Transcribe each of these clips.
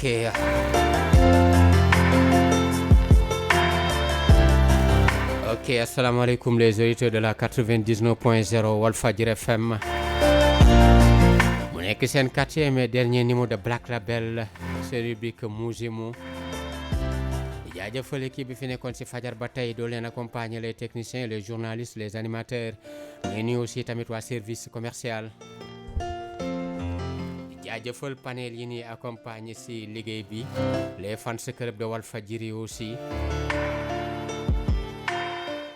Ok. Ok, assalamu alaikum les auditeurs de la 99.0 Walfadjri FM. Mu nekk seen quatrième et dernier numéro de Black Label, seen rubrique Mouzimu. Jaajëfal équipe bi fi nekkoon ci fajar ba tey doo leen accompagner les techniciens, les journalistes, les animateurs. Mais ni aussi tamit waa service commercial. Jaajëfal panel yi ni accompagner ci liggéey bi, les fans club de Walfadjri aussi.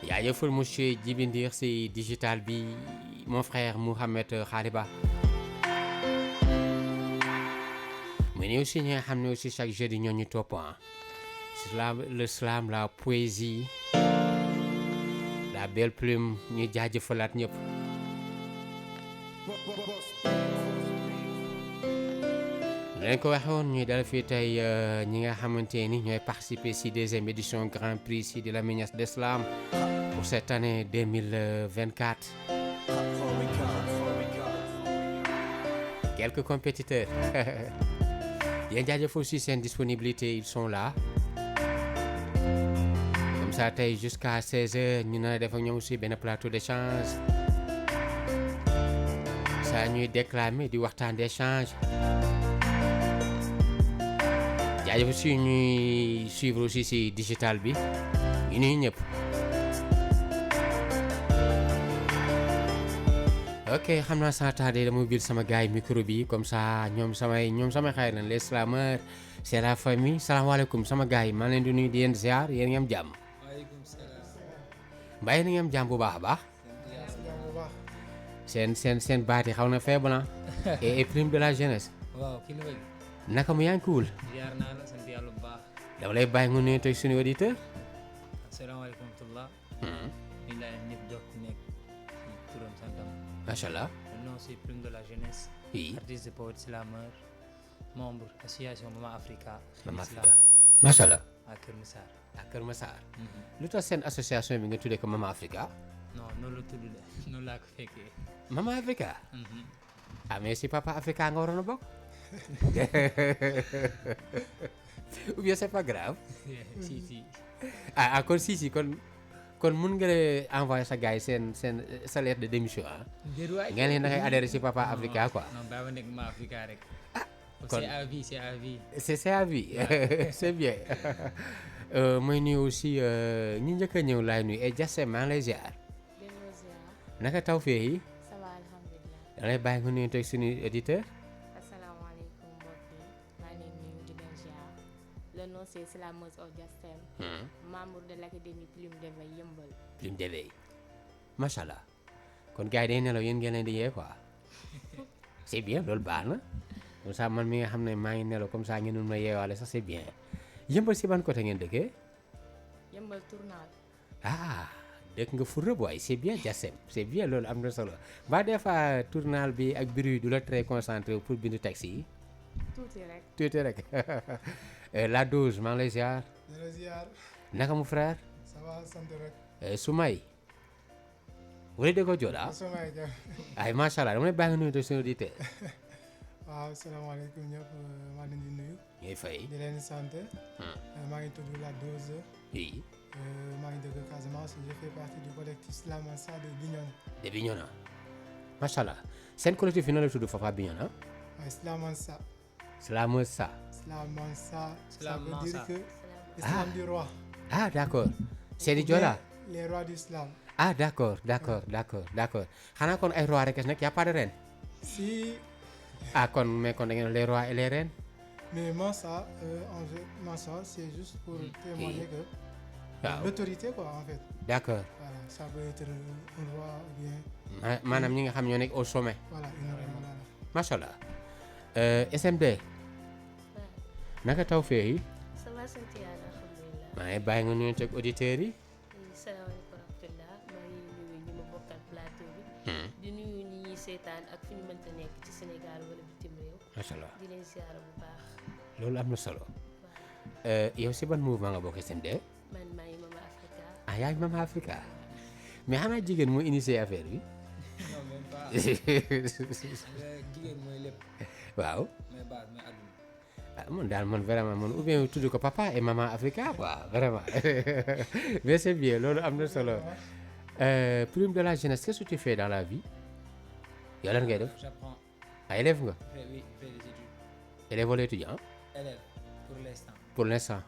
Jaajëfal monsieur Djibi Ndir ci digital bi, mon frère Mohamed Khaliba. Mais ni aussi ñi nga xam ne aussi chaque jeudi ñoo ñu topp le slam, la poésie, la belle plume, ñu jaajëfalaat ñëpp. Leen ko waxee woon ñuy dal fii tey ñi nga xamante ni ñooy participer ci deuxième édition Grand Prix Sidi Lamine Niasse de Slam pour cette année 2024. Quelques compétiteurs. Yéen jaajëfal aussi seen disponibilité, ils sont là. Comme ça tey jusqu'à 16h ñu na def ak ñoom aussi benn plateau d'échange. Ça ñuy déclamer di waxtaan d'échange. Jaajëf aussi ñuy suivre aussi ci digital bi ñu nuyu ñëpp. Ok, xam naa sans tarder dama bil sama gars yi micro bi comme ça ñoom samay xarit nañ les slameurs, c'est la famille. Salaamaaleykum sama gars yi maa leen di nuyu di leen ziar, yéen ngi am jàmm. Waaleykum salaam. Mbaa yéen ngi am jàmm bu baax a baax. seen baat yi xaw na faible na. et prime de la jeunesse. waaw kii la bëgg. naka mu yaa ngi cool. ziar naa la sant yàlla bu baax. dama lay bàyyi nga nuyu tey suñu auditeur. asalaamaaleykum wa rahmatulah. ñu ngi lay ñëpp jox ku nekk ci turam santam. Macha allah. Le nom c'est Plume de la jeunesse. Oui. Artiste, poète, slameur, membre association Mama Africa. Mama Africa. Macha allah. à Kër Massar. à Kër Massar. lu tax seen association bi nga tuddee ko Mama Africa. non noonu la tudd de noonu laa ko fekkee. Mama Africa. ah mais si Papa Africa nga waroon a bokk. ou bien c'est pas grave. si. ah kon si kon mun nga envoyer sa gars yi seen sa lettre de démission ah. déedéet waay ngeen leen da ngay adhérer si Papa Africa quoi. non bàyyi ma nekk Mama Africa rek. kon c'est à vie c'est à vie. c'est à vie c'est bien. mooy nuyu aussi ñi njëkk a ñëw laay nuyu et Jassem maa ngi lay ziar. naka taw fee yi. ça va alhamdulilah. da lay bàyyi nga nuyu tey suñu auditeur. asalaamaaleykum mbokk yi maa ngi leen di nuyu di leen ziar. le nom c'est Slameuse of Jastem. membre de l'académie Plume d'éveil Yeumbeul. Plume d'éveil macha allah kon gars yi day nelaw yéen ngeen leen di yee quoi. c'est bien loolu baax na comme ça man mi nga xam ne maa ngi nelaw comme ça ngeen doon ma yeewaale sax c'est bien. Yeumbeul si ban côté ngeen dëkkee. Yeumbeul tournal. ah dëkk nga fu rëbb waay c'est bien Jassem c'est bien loolu am na solo ba des fois tournal bi ak bruit du la très concentré pour bindu texte yi. tuuti rek. La dose maa ngi lay ziar. naka mu frère. ça va sant rek. Soumay. wala déggoo Joola. Soumay Dia. ay macha allah dama lay bàyyi nga nuyu te suñu auditeurs. waaw salaamaaleykum ñëpp maa leen di nuyu. ñuy fay. di leen sant. maa ngi tudd La Dose. oui. maa ngi dëkk Casamance je fais partie du collectif Slamansa de Bignona. de Bignona. macha allah seen collectif yi na la tudd Fafa Bignona. waaye Slamansa. Slamansa. Slamansa. ça veut Slamansa. dire que. Islam du roi. ah d'accord. Seydi Joola. les rois du Islam. ah d'accord xanaa kon ay rois rek nag y a pas de reine. si. ah kon mais kon da ngeen les rois et les reines. mais Mansa Mansa c'est juste pour témoigner que. waaw l'autorité quoi en fait. d'accord. voilà ça peut être un roi ou bien. maanaam ñi nga xam ñoo nekk au sommet. voilà une reine voilà. macha allah. SMD. naka taw fee yi. ça va sant yàlla alhamdulilah. maa ngi bàyyi nga nuyu ak auditeurs yi. salaamaaleykum wa rahmatulah maa ngi nuyu ñi ma bokkal plateau bi. di nuyu ñi ñuy seetaan ak fi ñu mënta nekk ci Sénégal wala bitim réew. macha allah di leen ziar bu baax. loolu am na solo. yow si ban mouvement nga bokk SMD. man maa ngi Mama Africa. ah yaa ngi Mama Africa mais xanaa jigéen moo initié affaire bi. non même pas. jigéen mooy lépp. waaw. mais base mooy àdduna. man daal man vraiment man ou bien tudd ko papa et maman Africa quoi vraiment mais c'est bien loolu am na solo prime de la jeunesse qu'est-ce que tu fais dans la vie yow lan ngay def J'apprends. élève nga Oui, je fais des études. élève wala étudiant Élève, pour l'instant. pour l'instant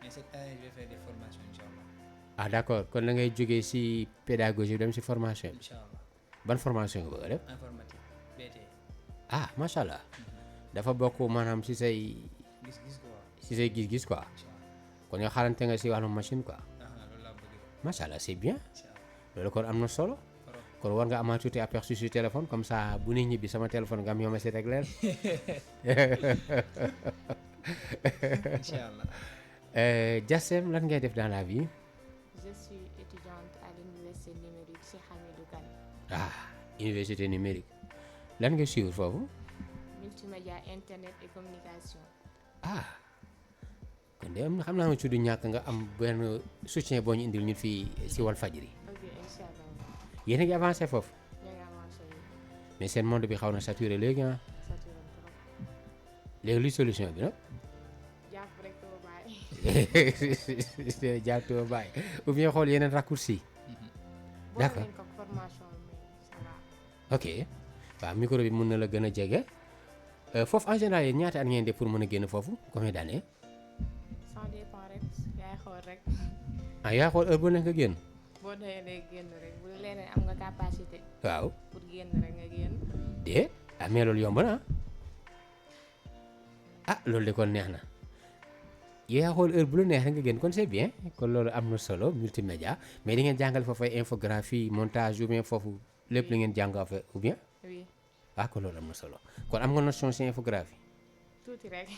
Mais cette année, je vais faire des formations, Inch'Allah. ah d'accord kon da ngay jógee ci pédagogie dem ci formation bi Inch'Allah. ban formation nga bëgg a def Informatique. BT. ah macha allah dafa bokk maanaam ci say Gis-gis quoi. ci say gis-gis quoi Inch'Allah. kon yow xalante nga ci wàllum machine quoi Loolu laa bëgg. macha allah c'est bien Inch'Allah. loolu kon am na solo Trop. kon war nga amaat tuuti aperçu sur téléphone comme ça bu nit ñibbi sama téléphone nga am yoo ma si rek leer Inch'Allah. Jassem lan ngay def dans la vie Je suis étudiante à l'université numérique Cheikh Hamidou Kane. ah université numérique lan nga suivre foofu Multimédia, internet et communication. ah kon de am na xam naa ma ci du ñàkk nga am benn soutien boo ñu indil ñu fii si Walfadjri Ok, Inch'Allah. yéen a ngi avancé foofu Ñu ngi avancé wu. mais seen monde bi xaw na saturé léegi ah Saturé trop. léegi luy solution bi nag Jàpp rek doo bàyyi. jaatoo bàyyi ou bien xool yeneen raccourci D'accord. Boole nañ ko formation mais ça va. ok waaw micro bi mën na la gën a jege foofu en général yéen ñaata at ngeen def pour mën a génn foofu combien d'années Ça dépend rek yaay xool rek. ah yaa xool heure bu nekk nga génn Boo doyee day génn rek bu leneen am nga capacité waaw pour génn rek nga génn. de ah mais loolu yomb na ah loolu de kon neex na yaa xool heure bu la neex rek nga génn kon c'est bien kon loolu am na solo multimédia mais di ngeen jàngal foofu ay infographie montage ou bien foofu lépp li ngeen jàng fa ou bien Oui, ah kon loolu am na solo kon am nga notion ci infographie tuuti rek.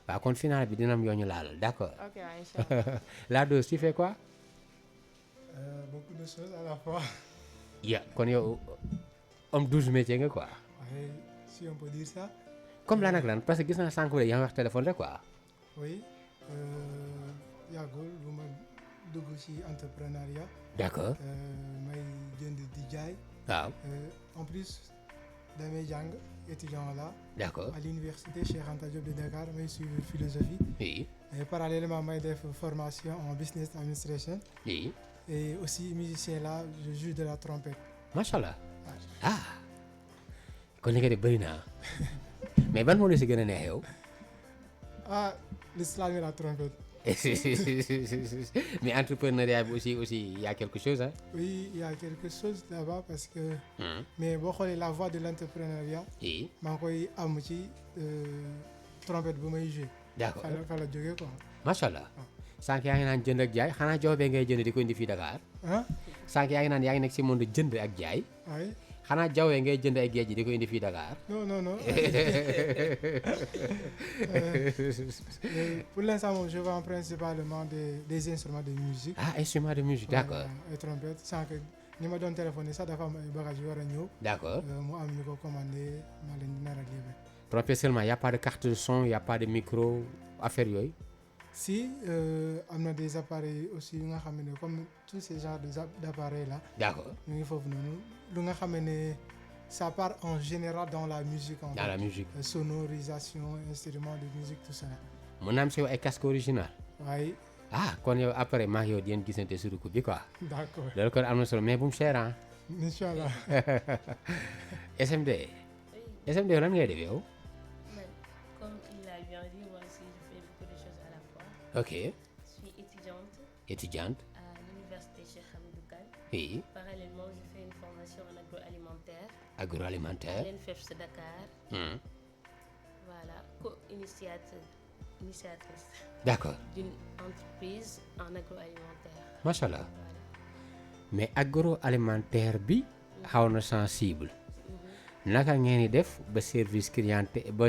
waaw kon final bi dina am yoo ñu laalal d'accord Ok, waaw Inch'Allah. la dose tu fais quoi Beaucoup de choses à la fois. ya kon yow homme 12 métiers nga quoi Ouais, si on peut dire ça. comme lan ak lan parce que gis naa sànq yaa ngi wax téléphone rek quoi Oui. Yàggul bu ma dugg ci entrepreneuriat. d'accord may jënd di jaay. waaw En plus damay jàng étudiant là d'accord à l'université Cheikh Anta Diop de Dakar may suivre philosophie. oui Et parallèlement may def formation en business administration. oui Et aussi musicien là je joue de la trompette. macha allah ah kon li nga def bëri naa mais ban moo la si gën a neex yow Ah, l'islam et la trompette. mais entrepreneuriat bi aussi y a quelque chose hein Oui, il y a quelque chose là-bas parce que mais boo xoolee la voie de l'entrepreneuriat oui maa ngi koy am ci trompette bu may jouer. d'accord fa la jógee quoi. macha allah sànq yaa ngi naan jënd ak jaay xanaa joobee ngay jënd di ko indi fii Dakar ah sànq yaa ngi naan yaa ngi nekk si monde jënd ak jaay oui. xanaa jawwee ngay jënd ay géej gi di ko indi fii Dakar Non. Pour l'instant moom je vends principalement des instruments de musique. ah instrument de musique d'accord Voilà, ay trompette sans que ni ma doon téléphoné sax dafa am ay bagages yu war a ñëw. d'accord Mu am ñu ko commandé ma leen dina réglé. trompette seulement y a pas de carte de son y a pas de micro affaire yooyu Si am na des appareils aussi yu nga xam ne comme tous ces genres d'appareils là d'accord ñu ngi foofu noonu lu nga xam ne ça part en général dans la musique en dans fait. la musique Sonorisation instruments de musique tout ça. mën naa am si yow ay casque original waaye ah kon yow après maa ngi yow di ngeen gisante sur coup bi quoi d'accord loolu kon am na solo mais bu mu cher ah Inch'Allah. SMD SMD lan ngay def yow Mais comme il a bien dit, moi aussi je fais beaucoup de choses à la fois. ok Je suis étudiante à l'université Cheikh Hamidou Kane. oui Parallèlement, je fais une formation en agroalimentaire à agroalimentaire l'ENFEFS de Dakar. Voilà, initiatrice d'accord d'une entreprise en agroalimentaire. macha allah Voilà. mais agroalimentaire bi xaw na sensible naka ngeen di def ba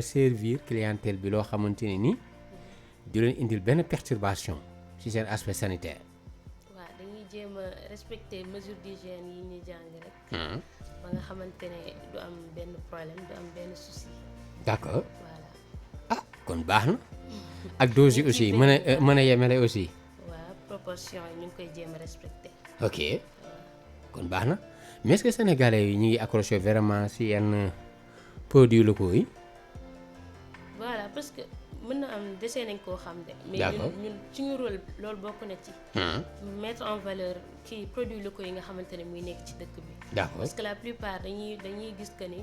servir clientèle bi loo xamante ne ni di leen indil benn perturbation ci seen aspect sanitaire waaw dañuy jéem a respecter mesures d'hygiène yi ñuy jàng rek. ba nga xamante ne du am benn problème du am benn souci. d'accord Voilà. ah kon baax na ak dose yi aussi mën a yemale aussi waaw proportion yi ñu ngi koy jéem a respecter. ok kon baax na mais est-ce que sénégalais yi ñu ngi accroché vraiment si yenn produits locaux yi Voilà parce que mën na am desee nañ koo xam de. mais ñun suñu rôle loolu bokk na ci. mettre en valeur kii produits locaux yi nga xamante ne muy nekk ci dëkk bi. d'accord parce que la plupart dañuy gis que ni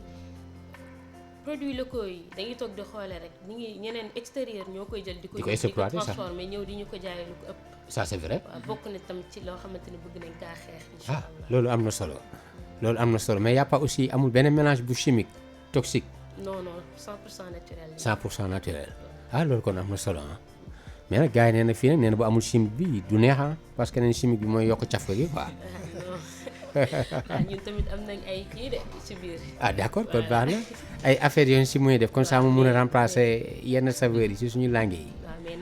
produits locaux yi dañuy toog di xoole rek ñeneen extérieur ñoo koy jël di ko transformer ñëw di ñu ko jaayee lu ko ëpp. ça c'est vrai. waaw bokk na tam ci loo xamante ne bëgg nañ kaa xeex. incha allah loolu am na solo. loolu am na solo mais y a pas aussi amul benn mélange bu chimique toxique. non 100% naturel. 100% naturel loolu kon am na solo mais nag gars yi nee na fii nag nee na bu amul chimique bi du neex parce que neen chimique bi mooy yokk cafka gi quoi. ñun tamit am nañ ay kii de ci biir. d'accord kon baax na ay affaires yoon si muy def comme ça mu mun a remplacer yenn saveurs yi si suñu langue yi. waaw mais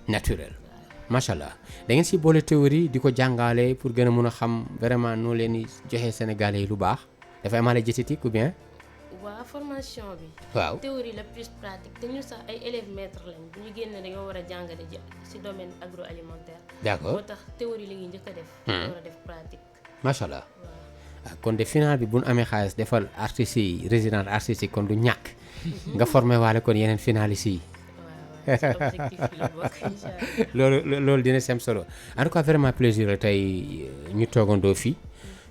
naturel macha allah da ngeen si boole théorie di ko jàngale pour gën a mun a xam vraiment noo leen di joxe Sénégalais yi lu baax dafay amaale diététique ou bien. waaw formation bi. waaw théorie la plus pratique te ñu sax ay élèves maîtres lañ bu ñu génne dañoo war a jàngale ci domaine agroalimentaire. d'accord moo tax théorie la ñuy njëkk a def. war a def pratique. macha allah kon de final bi bu ñu amee xaalis defal artistes yi résidence artistique kon du ñàkk nga formé waale kon yeneen finalistes yi. loolu dina sem solo en tout cas vraiment plaisir la tey ñu toogandoo fii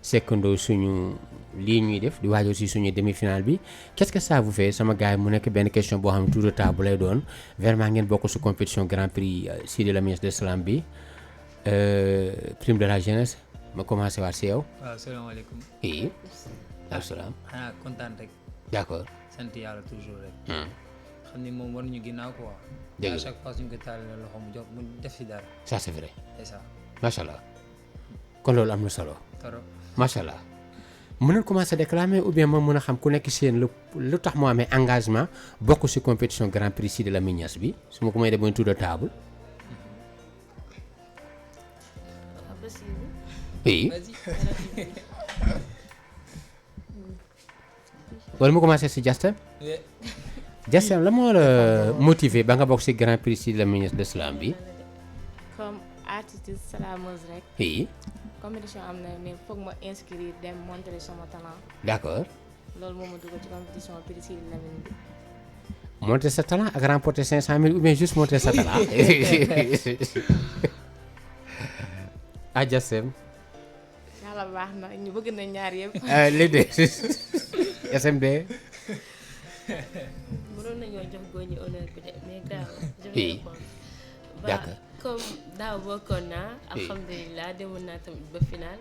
sekkandoo suñu lii ñuy def di waajal si suñu demi-finale bi qu'est-ce que ça vous fait sama gars yi mu nekk benn question boo xam ne tour de table lay doon vraiment ngeen bokk su compétition grand prix Sidi Lamine de Slam bi prime de la jeunesse ma commencé waat si yow. waaw salaamaaleykum. oui. asalaam. xanaa kontaan rek. d'accord. sant yàlla toujours rek. xam ni moom war nañu ginnaaw quoi. dëgg la à chaque fois suñu ko taalee loxo mu jox mu def si dara. ça c'est vrai. c'est ça. macha allah kon loolu am na solo. trop. macha allah mën nañu commencer déclamer ou bien ma mën a xam ku nekk seen lu tax moo amee engagement bokk ci compétition grand prix Sidi Lamine Niass bi su ma ko may def mooy tour de table. oui. wala mu commencer ci Justin. Justin la moo la motiver ba nga bokk ci grand prix Sidi Lamine Niass de Slam bi. comme artiste slameuse rek. oui. compétition am na mais foog ma inscrire dem montrer sama talent. d'accord. loolu moo ma dugal ci compétition prix Sidi Lamine bi. montrer sa talent ak remporter 500 000 ou bien juste montrer sa talent. Justin. yàlla baax na ñu bëgg na ñaar yëpp. les deux. SMD. mënoon nañoo jox góor ñi honneur bi de mais grave. oui d'accord. comme daaw bokkoon naa. alhamdulilah demoon naa tamit ba final.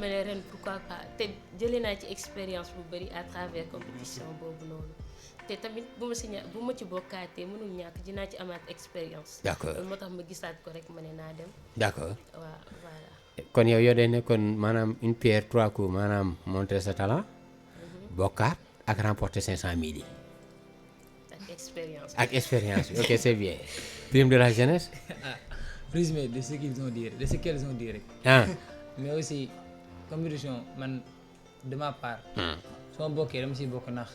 ma ne ren pourquoi pas te jëlee naa ci expérience bu bari à travers compétition boobu noonu te tamit bu ma ci bokkaatee mënul ñàkk dinaa ci amaat expérience. d'accord loolu moo tax ma gisaat ko rek ma ne naa dem. d'accord. waaw voilà. kon yow day nekkoon maanaam une pierre trois coups maanaam montrer sa talent. bokkaat ak remporter 500 000 yi. ak expérience bi ok c'est bien. prime de la jeunesse. résumé de ce qu'ils ont dit de ce qu'elles ont dit rek. mais aussi compétition man de ma part. su ma bokkee dama siy bokk ndax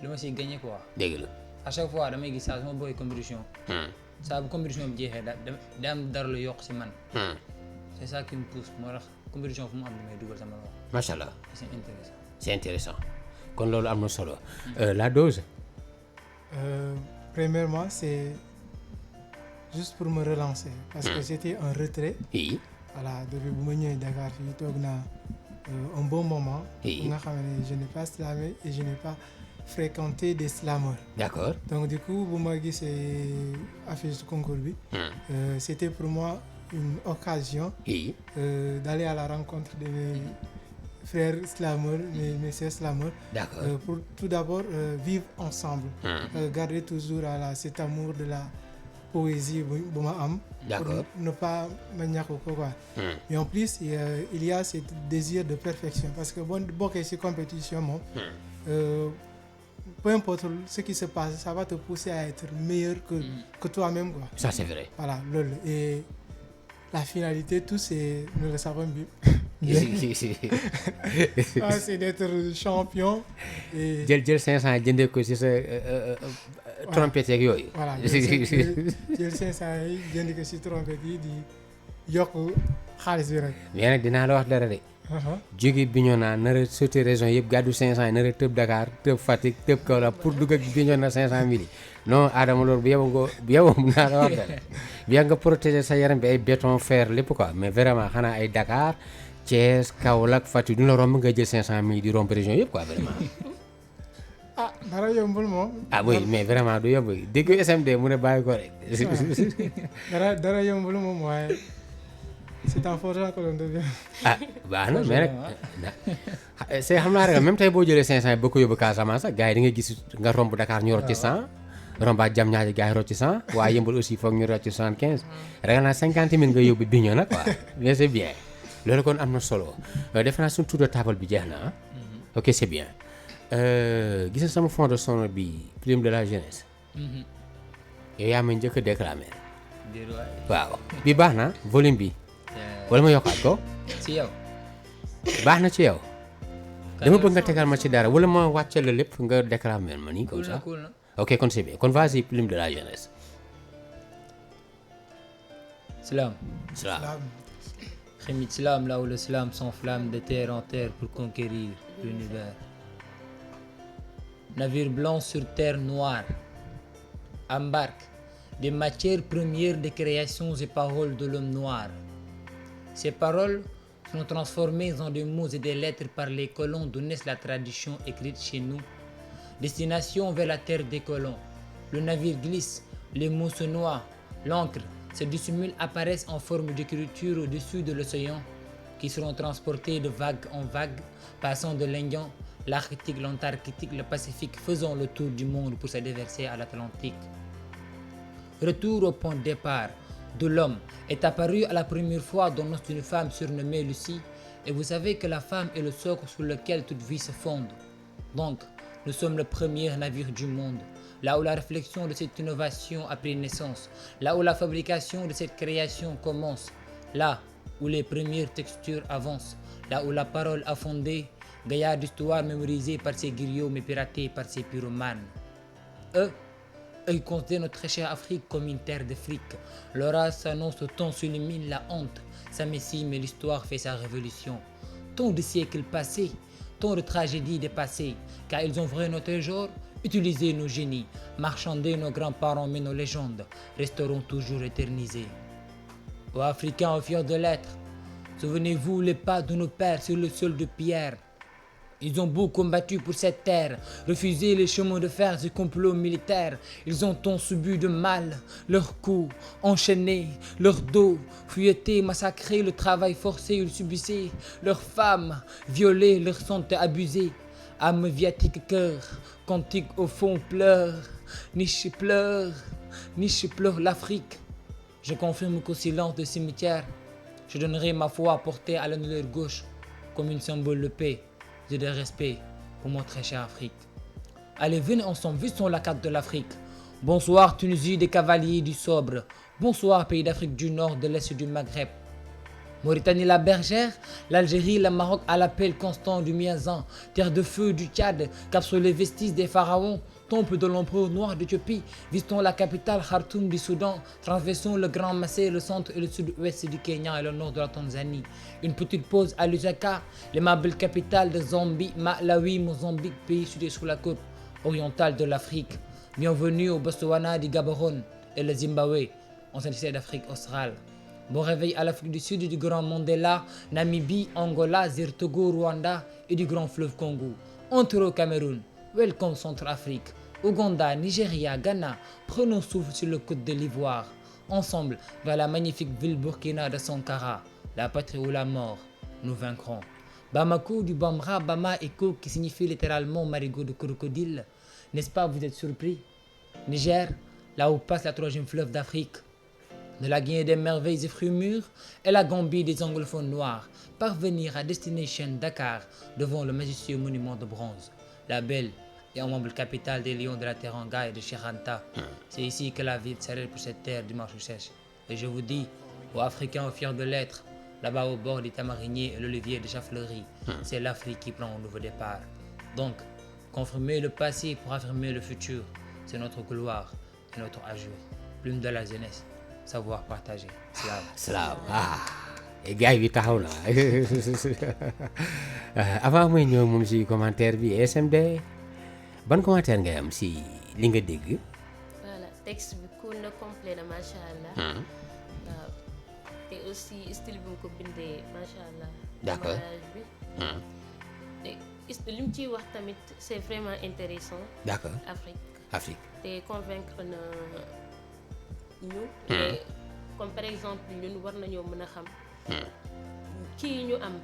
dama siy gagné quoi. dëgg la. à chaque fois damay gis saa su ma bokkee compétition. saa bu compétition bi jeexee da am dara lu yokk si man. c'est ça qui me pousse moo tax compétition fu mu am damay dugal sama loxo. macha allah c'est intéressant. c'est intéressant kon loolu am na solo. la dose. Premièrement c'est juste pour me relancer. parce que j'étais en retrait. oui. voilà depuis bu ma ñëwee Dakar fii toog naa un bon moment. oui nga xam ne je n'ai pas slamé et je n'ai pas fréquenté des slameurs. d'accord. donc du coup bu ma gisee affiche concours bi. c'était pour moi une occasion. oui. d'aller à la rencontre de mes frères slameurs, mes sœurs slameurs. D'accord. Pour tout d'abord vivre ensemble. Garder toujours cet amour de la poésie bu ma am. D'accord. Pour ne pas ma ñàkk ko quoi. Et en plus il y a ce désir de perfection parce que boo bokkee ci compétition moom. Peu importe ce qui se passe, ça va te pousser à être meilleur que toi-même quoi. Ça c'est vrai. Voilà loolu et la finalité tous c'est nous le savons bien. C'est d'être champion. Et jël 500 jëndee ko ci sa trompette yeeg yooyu. voilà jël 500 yi jënd ko ci trompette yi di yokk xaalis bi rek. mais nag dinaa la wax dara de jóge Bignona nar a sauté région yëpp gàddu 500 yi nar a tëb Dakar tëb Fatick tëb Kaolack pour dugg ak Bignona 500 000 yi non Adama loolu bu yeboo naa la wax de bien nga protéger sa yaram bi ay béton fer lépp quoi mais vraiment xanaa ay Dakar Thiès Kaolack Fatick du la romb nga jël 500 000 di romb région yëpp quoi vraiment. dara yombul moom. Oui mais vraiment du yomb dégg SMD mu ne bàyyi ko rek. dara yombul moom waaye c'est en forgeant que l'on devient. baax na mais nag c'est xam naa rek même tey boo jëlee 500 yi boo ko yóbbu Casamance sax gars yi da ngay gis nga romb Dakar ñu rot ci 100 rombaat Diamniadio gars yi rot ci 100 waaye Yeumbeul aussi foog ñu rot ci 75 rek naa 50 000 nga yóbbu Bignona quoi mais c'est bien loolu kon am na solo defe naa suñu tour de table bi jeex na ok c'est bien gis nga sama fond de son bi prime de la jeunesse yow yaa ma njëkk a déclamer waaw bi baax na volume bi wala ma yokkaat ko ci yow baax na ci yow dama bëgg nga tegal ma ci dara wala ma wàcce la lépp nga déclamer ma nii comme ça ok kon c'est bien kon vas-y plume de la jeunesse. Salam. Salam. Khimit Salam, là où le Salam s'enflamme de terre en terre pour conquérir l'univers. Navire blanc sur terre noire embarque des matières premières des créations et paroles de l'homme noir. Ces paroles sont transformées en des mots et des lettres par les colons d'où naît la tradition écrite chez nous. Destination vers la terre des colons. Le navire glisse, les mots se noient, l'encre se dissimule, apparaissent en forme d'écriture au-dessus de l'océan, qui seront transportés de vague en vague, passant de l'Indien, l'Arctique, l'Antarctique, le Pacifique, faisant le tour du monde pour se déverser à l'Atlantique. Retour au point de départ de l'homme est apparu à la première fois dans l'os d'une femme surnommée Lucie, et vous savez que la femme est le socle sur lequel toute vie se fonde. Donc, nous sommes le premier navire du monde, là où la réflexion de cette innovation a pris naissance, là où la fabrication de cette création commence, là où les premières textures avancent, là où la parole a fondé, gaillard d'histoire mémorisée par ses griots mais piratée par ses pyromanes. Eux, ils considèrent notre très chère Afrique comme une terre de fric. L'orage s'annonce, le temps s'illumine, la honte s'amessit, mais l'histoire fait sa révolution. Tant de siècles passés, tant de tragédies dépassées, car ils ont vrai notre trésor, utilisé nos génies, marchandé nos grands-parents, mais nos légendes resteront toujours éternisées. Ô Africains, aux fiers de l'être, souvenez-vous les pas de nos pères sur le sol de pierre. Ils ont beau combattu pour cette terre, refusé les chemins de fer et complots militaires. Ils ont tant subi de mal, leurs coups enchaînés, leurs dos fouettés, massacrés, le travail forcé ils subissaient, leurs femmes violées, leur santé abusée. Âme viatique cœur, cantique au fond pleure, niche pleure l'Afrique. Je confirme qu'au silence de cimetière, je donnerai ma foi portée à l'honneur gauche comme une symbole de paix et de respect pour mon très cher Afrique. Allez, venez ensemble, visitons la carte de l'Afrique. Bonsoir Tunisie des cavaliers du sobre. Bonsoir pays d'Afrique du Nord, de l'Est et du Maghreb. Mauritanie la bergère, l'Algérie, le Maroc à l'appel constant du Miazan. Terre de feu du Tchad, cap sur les vestiges des pharaons. Temple de l'empereur noir d'Éthiopie, visitons la capitale Khartoum du Soudan, traversons le Grand Massé, le centre et le sud-ouest du Kenya et le nord de la Tanzanie. Une petite pause à Lusaka, l'aimable capitale de Zambie, Malawi, Mozambique, pays situé sur la côte orientale de l'Afrique. Bienvenue au Botswana, du Gaborone et le Zimbabwe, ancienne cité d'Afrique australe. Bon réveil à l'Afrique du Sud, du Grand Mandela, Namibie, Angola, Zaire, Togo, Rwanda et du Grand Fleuve Congo. Entrez au Cameroun, welcome Centrafrique. Ouganda, Nigeria, Ghana, prenons souffle sur le côte de l'Ivoire. Ensemble, vers la magnifique ville Burkina de Sankara, la patrie ou la mort, nous vaincrons. Bamako du Bambara, Bama Eko qui signifie littéralement marigot de crocodile. N'est-ce pas, vous êtes surpris? Niger, là où passe la troisième fleuve d'Afrique. De la Guinée des merveilles et fruits mûrs et la Gambie des anglophones noirs. Parvenir à Destination Dakar devant le majestueux monument de bronze. La belle et humble capitale des lions de la Teranga et de Chiranta. C'est ici que la ville s'arrête pour cette terre du marché sèche. Et je vous dis, aux Africains aux fiers de l'être, là-bas au bord des tamariniers et l'olivier de Chafleurie, c'est l'Afrique qui prend un nouveau départ. Donc, confirmer le passé pour affirmer le futur, c'est notre gloire et notre ajout. Plume de la jeunesse, savoir partager. Slave. Slave. gars bi taxaw na avant mooy ñëw moom si commentaire bi SMD ban commentaire ngay am si li nga dégg. voilà texte bi cool na complet na macha allah. waaw te aussi style bi mu ko bindee macha allah. d'accord bi te li mu ciy wax tamit c'est vraiment intéressant. d'accord Afrique te convaincre na ñu. comme par exemple ñun war nañoo mën a xam. kii ñu am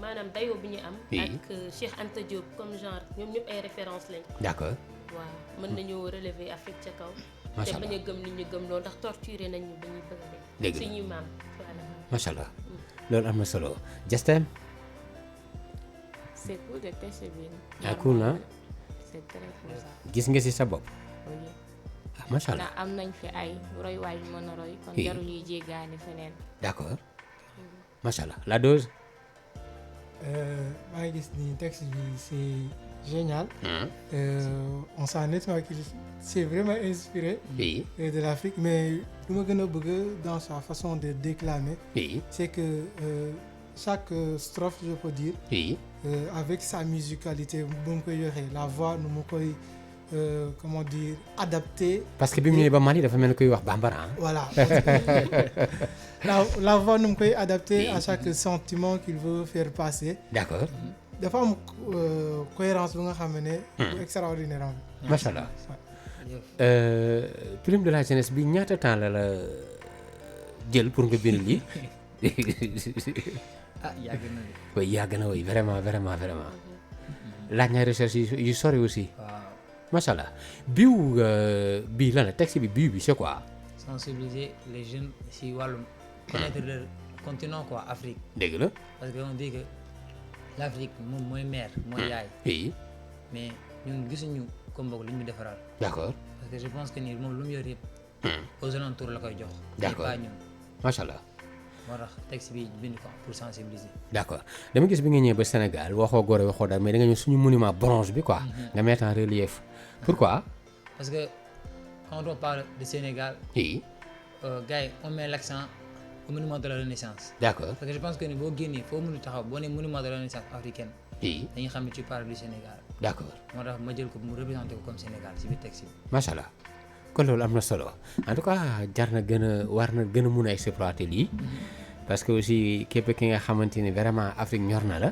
maanaam dayoo bi ñu am. ak Cheikh Anta Diop comme genre ñoom ñëpp ay références lañ. d'accord waaw mën nañoo relever Afrique ca kaw. macha te allah bañ a gëm li ñu gëm loolu ndax torturé nañ ñu ba ñuy bëgg a dee. dégg nga suñuy maam voilà. macha allah loolu am na solo Justin. c'est cool de texte bi. ah cool na c'est très cool ça. gis nga si sa bopp. oui. ah macha allah ndax am nañ fi ay roy waay yu mën a roy. kon Oui. jarul ñuy jéggaani feneen. d'accord macha allah la dose. maa ngi gis ni texte bi c'est génial. On sent nettement qu'il s'est vraiment inspiré oui de l'Afrique, mais lu ma gën a bëgg dans sa façon de déclamer, oui c'est que chaque strophe, je peux dire, oui avec sa musicalité bu mu koy yoxee la voix nu mu koy comment dire adapté. parce que bi mu ñëwee ba Mali dafa mel ni kuy wax bambara. Voilà. la voix nu mu koy adapté Oui. à chaque sentiment qu'il veut faire passer. d'accord dafa am cohérence bu nga xam ne. bu extraordinaire am. macha allah. prime de la jeunesse bi ñaata temps la jël pour nga bind lii. ah yàgg na de. oui yàgg na oui vraiment laaj na recherche yu sori aussi waaw macha allah biw bii lan la texte bi biw bi c'est quoi. sensibiliser les jeunes si wàllum connaître le continent quoi Afrique. dégg la. parce que on dit que l'Afrique moom mooy mère mooy yaay. oui mais ñun gisuñu comme boog li ñu defaral. d'accord parce que je pense que ni moom lu mu yor yëpp. aux alentours la koy jox. D'accord. pas ñun. macha allah. moo tax texte bi bind ko pour sensibiliser. d'accord dama gis bi nga ñëwee ba Sénégal waxoo Gorée waxoo dara mais da nga ñëw suñu monument bronze bi quoi. nga mettre en relief. pourquoi. parce que quand on parle de Sénégal oui gars yi on met l'accent au monument de la Renaissance. d'accord parce que je pense que ni boo génnee foo mënu taxaw boo nee monument de la Renaissance africaine oui dañuy xam ne tu parles du Sénégal. d'accord moo tax ma jël ko mu représenté ko comme Sénégal ci biir texte bi. macha allah kon loolu am na solo en tout cas jar na gën a war na gën a mun a exploiter lii. parce que aussi képp ki nga xamante ni vraiment Afrique ñor na la.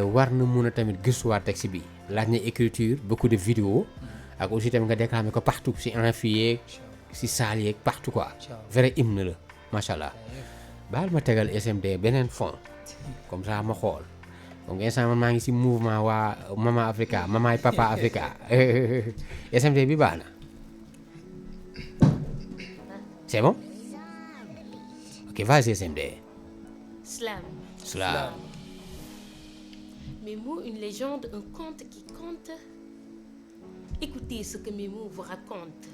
war na mun a tamit gëstuwaat texte bi laaj na écriture beaucoup de vidéos ak aussi tamit nga déclamer ko partout si amphi yeeg si saal yeeg partout quoi. vrai hymne la macha allah. baal ma tegal SMD beneen fond comme ça ma xool donc instant man maa ngi si mouvement waa Mama Africa Mamaay Papa Africa SMD bi baax na c'est bon ok vas-y SMD. Slam. Mes mots, une légende, un conte qui compte. Écoutez ce que mes mots vous racontent.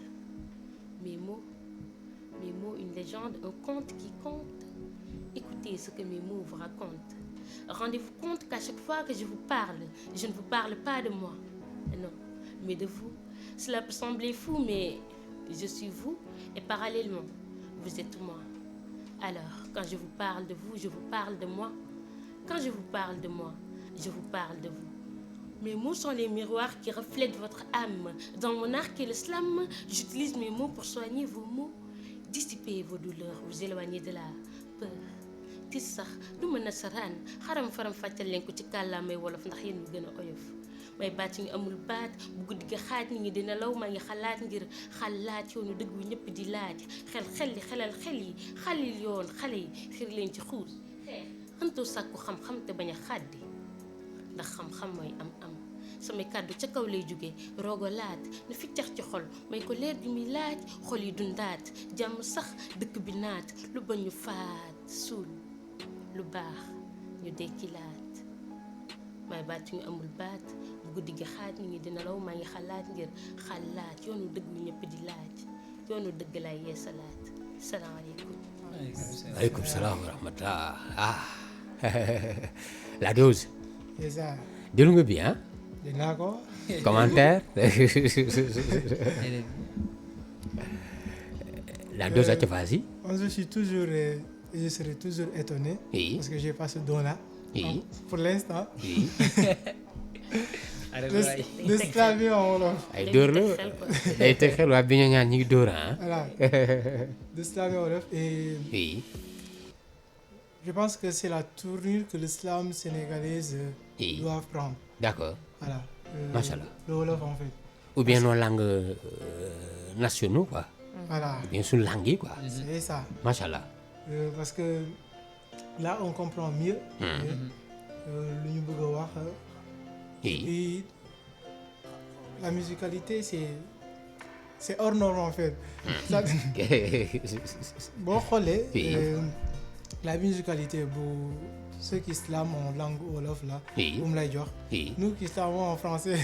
Mes mots, une légende, un conte qui compte. Écoutez ce que mes mots vous racontent. Rendez-vous compte qu'à chaque fois que je vous parle, je ne vous parle pas de moi, non, mais de vous. Cela peut sembler fou, mais je suis vous et parallèlement, vous êtes moi. Alors, quand je vous parle de vous, je vous parle de moi. Quand je vous parle de moi, je vous parle de vous. Mes mots sont les miroirs qui reflètent votre âme. Dans mon art qui est le slam, j'utilise mes mots pour soigner vos maux, dissiper vos douleurs, vous éloigner de la peur. tis sax du ma nasaraan xaram faram fàccal leen ko ci kàllaamay wolof ndax yéen ñu gën a oyof may baat yi ñu amul baat bu guddi gi xaaj nit ñi dina law maa ngi xalaat ngir xalaat yoonu dëgg wi ñëpp di laaj xel li xelal xel yi xalil yoon xale yi xir leen ci xuus xantoo sàkku xam-xam te bañ a xàddi ndax xam-xam mooy am samay kàddu ca kaw lay jóge roogo laat na fi cax ci xol may ko leer gi muy laaj xol yi dundaat jàmm sax dëkk bi naat lu bañ ñu faat suul lu baax ñu dekkilaat may baat ñu amul baat bu guddi gi xaaj nit ñi dina law maa ngi xalaat ngir xalaat yoonu dëgg yu ñëpp di laaj yoonu dëgg laay yeesalaat salaamaaleykum. aleykum salaam wa rahmatullah la dose. c'est ça. déglu nga bi ah. dégg naa ko. commentaire. la dose à vas-y. Je suis toujours et je serai toujours étonné Oui. parce que j'ai pas ce don-là. Oui. Donc, pour l'instant, oui le slammer en wolof. ay dóor la day teg xel waa Bignona ñi ngi dóor ah. Voilà. De slammer en wolof. Et oui je pense que c'est la tournure que le slam sénégalaise Oui. doit prendre. d'accord Voilà. Machallah. Le wolof en fait. ou bien nos langues nationaux quoi Voilà. ou bien suñu langue yi quoi C'est ça. macha allah. Parce que là, on comprend mieux. Lu ñu bëgg a wax. oui Et la musicalité, c'est hors norme en fait. Ça, boo xoolee. Oui. La musicalité bu ceux qui slament en langue wolof là. Oui. bu mu lay jox. oui Nous qui slamons en français.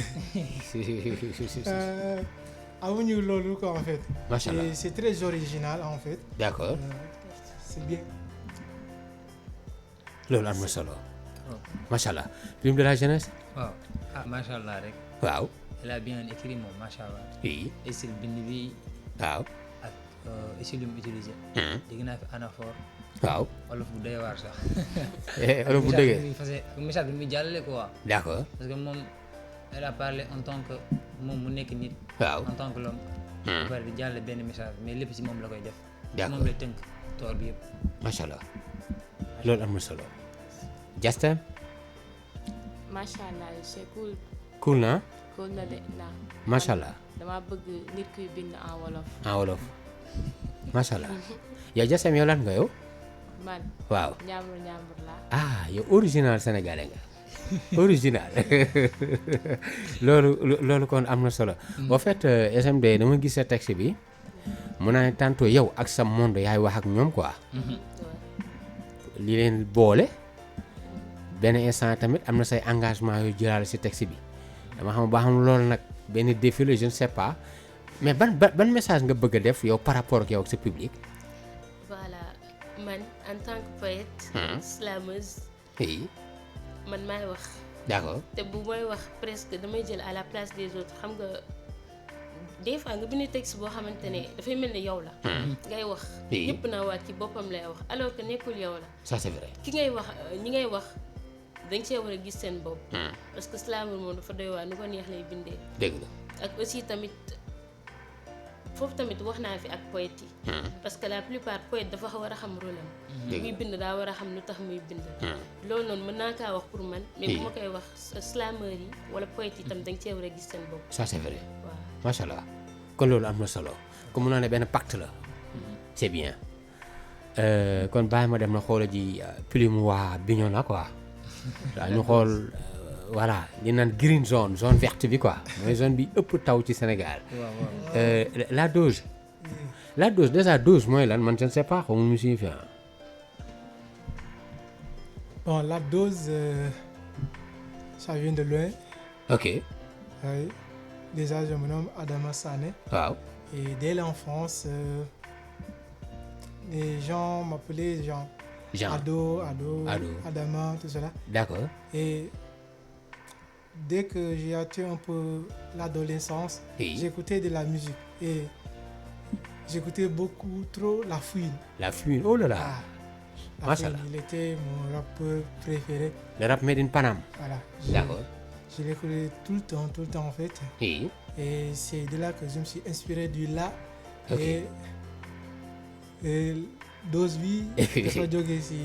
Amuñu loolu quoi en fait. macha allah Et c'est très original en fait. d'accord C'est bien. loolu am na solo macha allah film de la jeunesse waaw ah macha allah rek waaw elle a bien écrit moom macha allah oui style bind bi waaw ak style yu mu utilisé dégg naa fi anaphore waaw wolof bu doy waar sax alors bu dëggee message bi muy jàllale quoi d'accord parce que moom elle a parlé en tant que moom mu nekk nit waaw en tant que l'homme ba pare di jàllale benn message mais lépp si moom la koy def D'accord. moom lay tënk tool bi yëpp macha allah loolu am na solo Justin macha allah c'est cool cool na cool na de ndax macha allah dama bëgg nit kuy bind en wolof. en wolof macha allah yow Justin yow lan nga yow man waaw ñaambur la ah yow original sénégalais nga original loolu kon am na solo en fait SMD dama gis sa texte bi mun naa ne tantôt yow ak sa monde yaay wax ak ñoom quoi li leen boole benn instant tamit am na say engagement yu jëlaale si texte bi dama xam ba xam loolu nag benn défi la je ne sais pas mais ban message nga bëgg a def yow par rapport ak yow ak sa public. voilà man en tant que poète slameuse oui man maay wax d'accord te bu may wax presque damay jël à la place des autres xam nga des fois nga bind texte boo xamante ne dafay mel ni yow la ngay wax Oui. ñëpp naa waat ci boppam lay wax alors que nekkul yow la ça c'est vrai ki ngay wax ñi ngay wax dañ see war a gis seen bopp parce que slameur moom dafa doy waar nu ko neex lay bindee dégg la ak aussi tamit foofu tamit wax naa fi ak poète yi parce que la plupart poète dafa war a xam rôle am muy bind daa war a xam lu tax muy bind loolu noonu mën naa kaa wax pour man mais bu ma koy wax slameur yi wala poète yi tam dañ cee war a gis seen bopp ça c'est vrai waaw macha allah kon loolu am na solo comme munoo ne benn pacte la c'est bien kon bàyyi ma dem na xoola ji plume waa Bignona quoi waaw ñu xool voilà li naan green zone verte bi quoi mooy zone bi ëpp taw ci Sénégal la dose déjà dose mooy lan man je ne sais pas xaw ma mu siy fi Bon, la dose, ça vient de loin. ok Oui. Déjà, je me nomme Adama Sané. waaw Et dès l'enfance, les gens m'appelaient genre Jean Ado, Ado. Adama, tout cela. d'accord Et dès que j'ai atteint un peu l'adolescence, Oui. j'écoutais de la musique. Et j'écoutais beaucoup trop La Fouine. la fuite oh là là Ah, La Machallah. Fouine, il était mon rappeur préféré. le rap made in Panam Voilà. d'accord Je l'écoutais tout le temps en fait. oui Et c'est de là que je me suis inspiré du là. Ok. Et dose bi dafa jógee si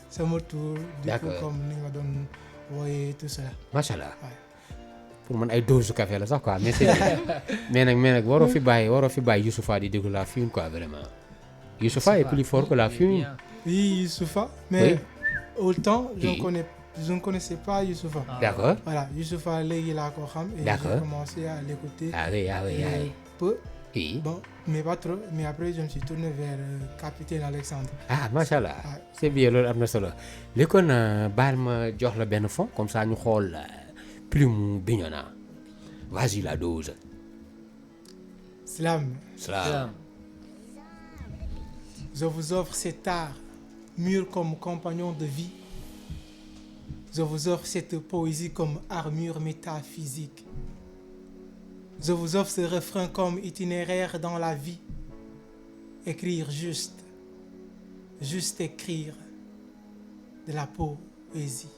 sama tour. Du coup D'accord. comme ni nga doon wooyee tout cela. macha allah Ouais. pour man ay dose su café la sax quoi mais c'est mais nag waroo fi bàyyi Youssoupha di déglu la fume quoi vraiment Youssoupha est plus fort que la fume Oui, Youssoupha. Mais Oui. autant Oui. je ne connaissais pas Youssoupha. d'accord Voilà, Youssoupha léegi laa ko xam. Et D'accord. j'ai commencé à l'écouter. ah oui Peu. oui Bon, mais pas trop. Mais après, je me suis tourné vers Capitaine Alexandre. ah macha allah Ouais. c'est bien loolu am na solo léegi kon baal ma jox la benn fond comme ça ñu xool plume Bignona vas-y la dose Slam. salaam Je vous offre cet art, mûr comme compagnon de vie. Je vous offre cette poésie comme armure métaphysique. Je vous offre ce refrain comme itinéraire dans la vie. Écrire juste, juste écrire de la poésie.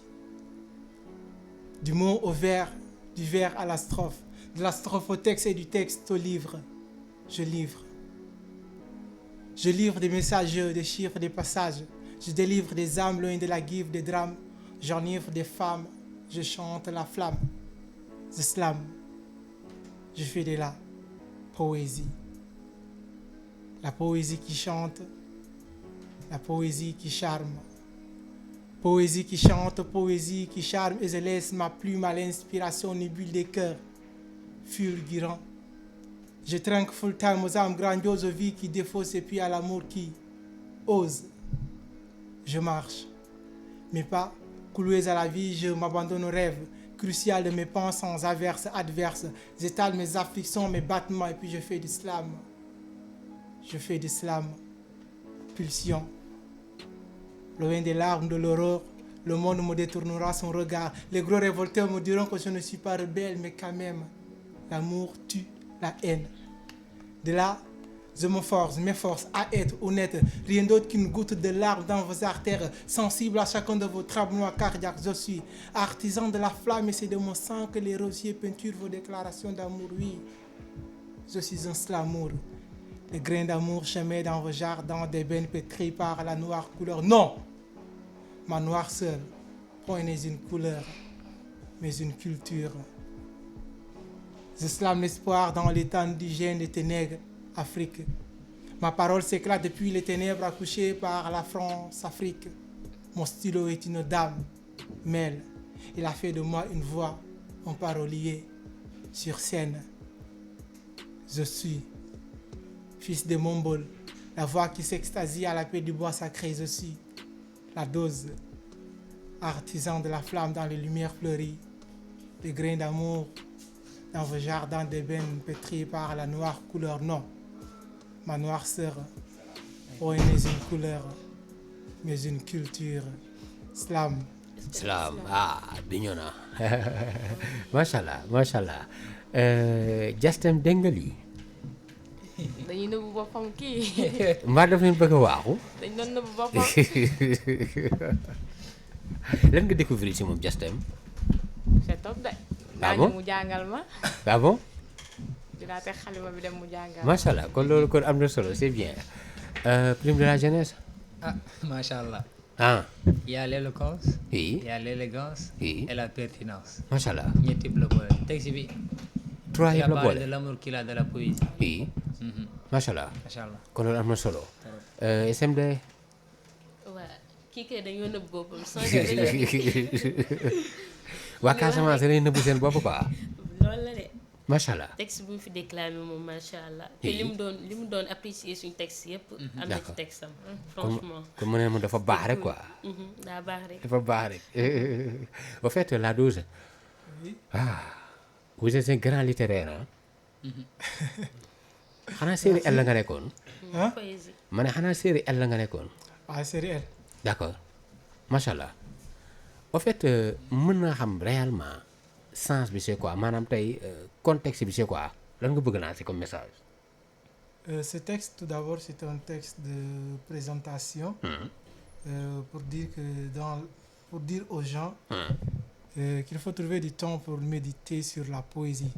Du mot au vers, du vers à la strophe, de la strophe au texte et du texte au livre. Je livre. Je livre des messages, des chiffres, des passages. Je délivre des âmes loin de la guive des drames. J'enivre des femmes. Je chante la flamme. Je slame. Je fais de la poésie. La poésie qui chante. La poésie qui charme. Poésie qui chante, poésie qui charme. Et je laisse ma plume à l'inspiration nubule des cœurs fulgurants. Je trinque full time aux âmes grandioses, aux vies qui défaussent et puis à l'amour qui ose. Je marche. Mes pas cloués à la vie, je m'abandonne aux rêves crucial de mes pensées sans averses, adverses. J'étale mes afflictions, mes battements et puis je fais du slam. Je fais du slam. Pulsion. Loin des larmes de l'aurore, le monde me détournera son regard. Les gros révolteurs me diront que je ne suis pas rebelle, mais quand même, l'amour tue la haine. De là, je m'efforce à être honnête. Rien d'autre qu'une goutte de larmes dans vos artères, sensible à chacun de vos tremblements cardiaques. Je suis artisan de la flamme et c'est de mon sang que les rosiers peinturent vos déclarations d'amour. Oui, je suis un slamour. Les grains d'amour chemins dans vos jardins, des bennes pétries par la noire couleur. Non, ma noirceur point n'est une couleur, mais une culture. Je slame l'espoir dans l'étang du gène des ténèbres, Afrique. Ma parole s'éclate depuis les ténèbres accouchées par la France-Afrique. Mon stylo est une dame, mêle. Il a fait de moi une voix, un parolier sur scène. Je suis fils de Mombol, la voix qui s'extasie à la paix du bois sacré. Je suis la dose, artisan de la flamme dans les lumières fleuries, les grains d'amour dans vos jardins d'ébène pétris par la noire couleur. Non, ma noirceur n'est une couleur, mais une culture. Slam. Slam. Ah, Bignona. Machallah, machallah. Justin dégg nga lii. dañuy nëbbu boppam kii. mbaa daf leen bëgg a waaxu. dañ doon nëbbu boppam. lan nga découvrir ci moom Justin. c'est top de. Ah bon mu jàngal ma. ah bon. dinaa teg xalima bi dem mu jàngal ma. macha allah kon loolu kon am na solo c'est bien. Prime de la jeunesse. Ah, machallah. ah. Il y a l'éloquence, oui. il y a l'élégance Oui. et la pertinence. macha allah. ñetti yëpp la boole. texte bi. trois il yëpp a la parlé de boole. l'amour qu'il a de la poésie. oui. macha allah. Machallah. kon loolu am na solo. SMD. waa kii kay dañoo nëbb boppam sans waa Casamance dañuy nëbbu seen bopp quoi. loolu la de macha allah. texte bu mu fi déclamé moom macha allah te li mu doon apprécier suñu texte yëpp am na ci D'accord. texte am franchement comme mu ne ma dafa baax rek quoi. daa baax rek dafa baax rek. au fait la dose. ah vous êtes un grand littéraire ah. xanaa série L la nga nekkoon. poésie ma ne xanaa série L la nga nekkoon. Ah, c'est réel. d'accord macha allah. au fait mën naa xam réellement sens bi c'est quoi maanaam tey contexte bi c'est quoi lan nga bëgg naa c'est comme message. Ce texte, tout d'abord, c'est un texte de présentation pour dire pour dire aux gens qu'il faut trouver du temps pour méditer sur la poésie.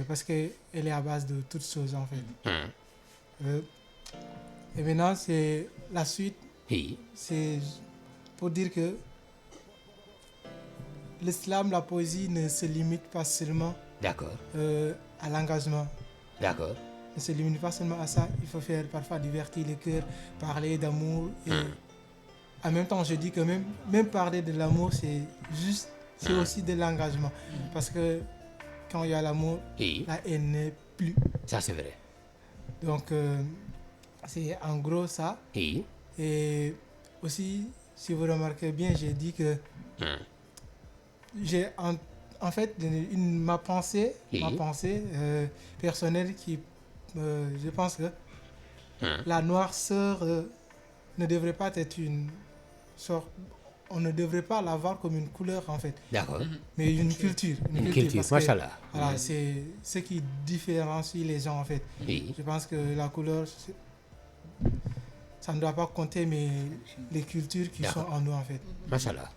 Parce qu'elle est à base de toutes choses, en fait. Et maintenant, c'est la suite. oui. C'est pour dire que l'islam, la poésie ne se limite pas seulement d'accord à l'engagement. d'accord. Ne se limite pas seulement à ça. Il faut faire parfois divertir les cœurs, parler d'amour. Et en même temps, je dis que même parler de l'amour, c'est aussi de l'engagement. Parce que quand il y a l'amour, oui. la haine n'est plus. ça c'est vrai. Donc, c'est en gros ça. oui. Et aussi, si vous remarquez bien, j'ai dit que j'ai en fait ma pensée personnelle qui, je pense que la noirceur ne devrait pas être une sorte, on ne devrait pas l'avoir comme une couleur en fait, d'accord. mais une culture. Une culture, parce que, machallah. voilà, c'est ce qui différencie les gens en fait. oui. Je pense que la couleur, ça ne doit pas compter, mais les cultures qui sont en nous en fait. Machallah.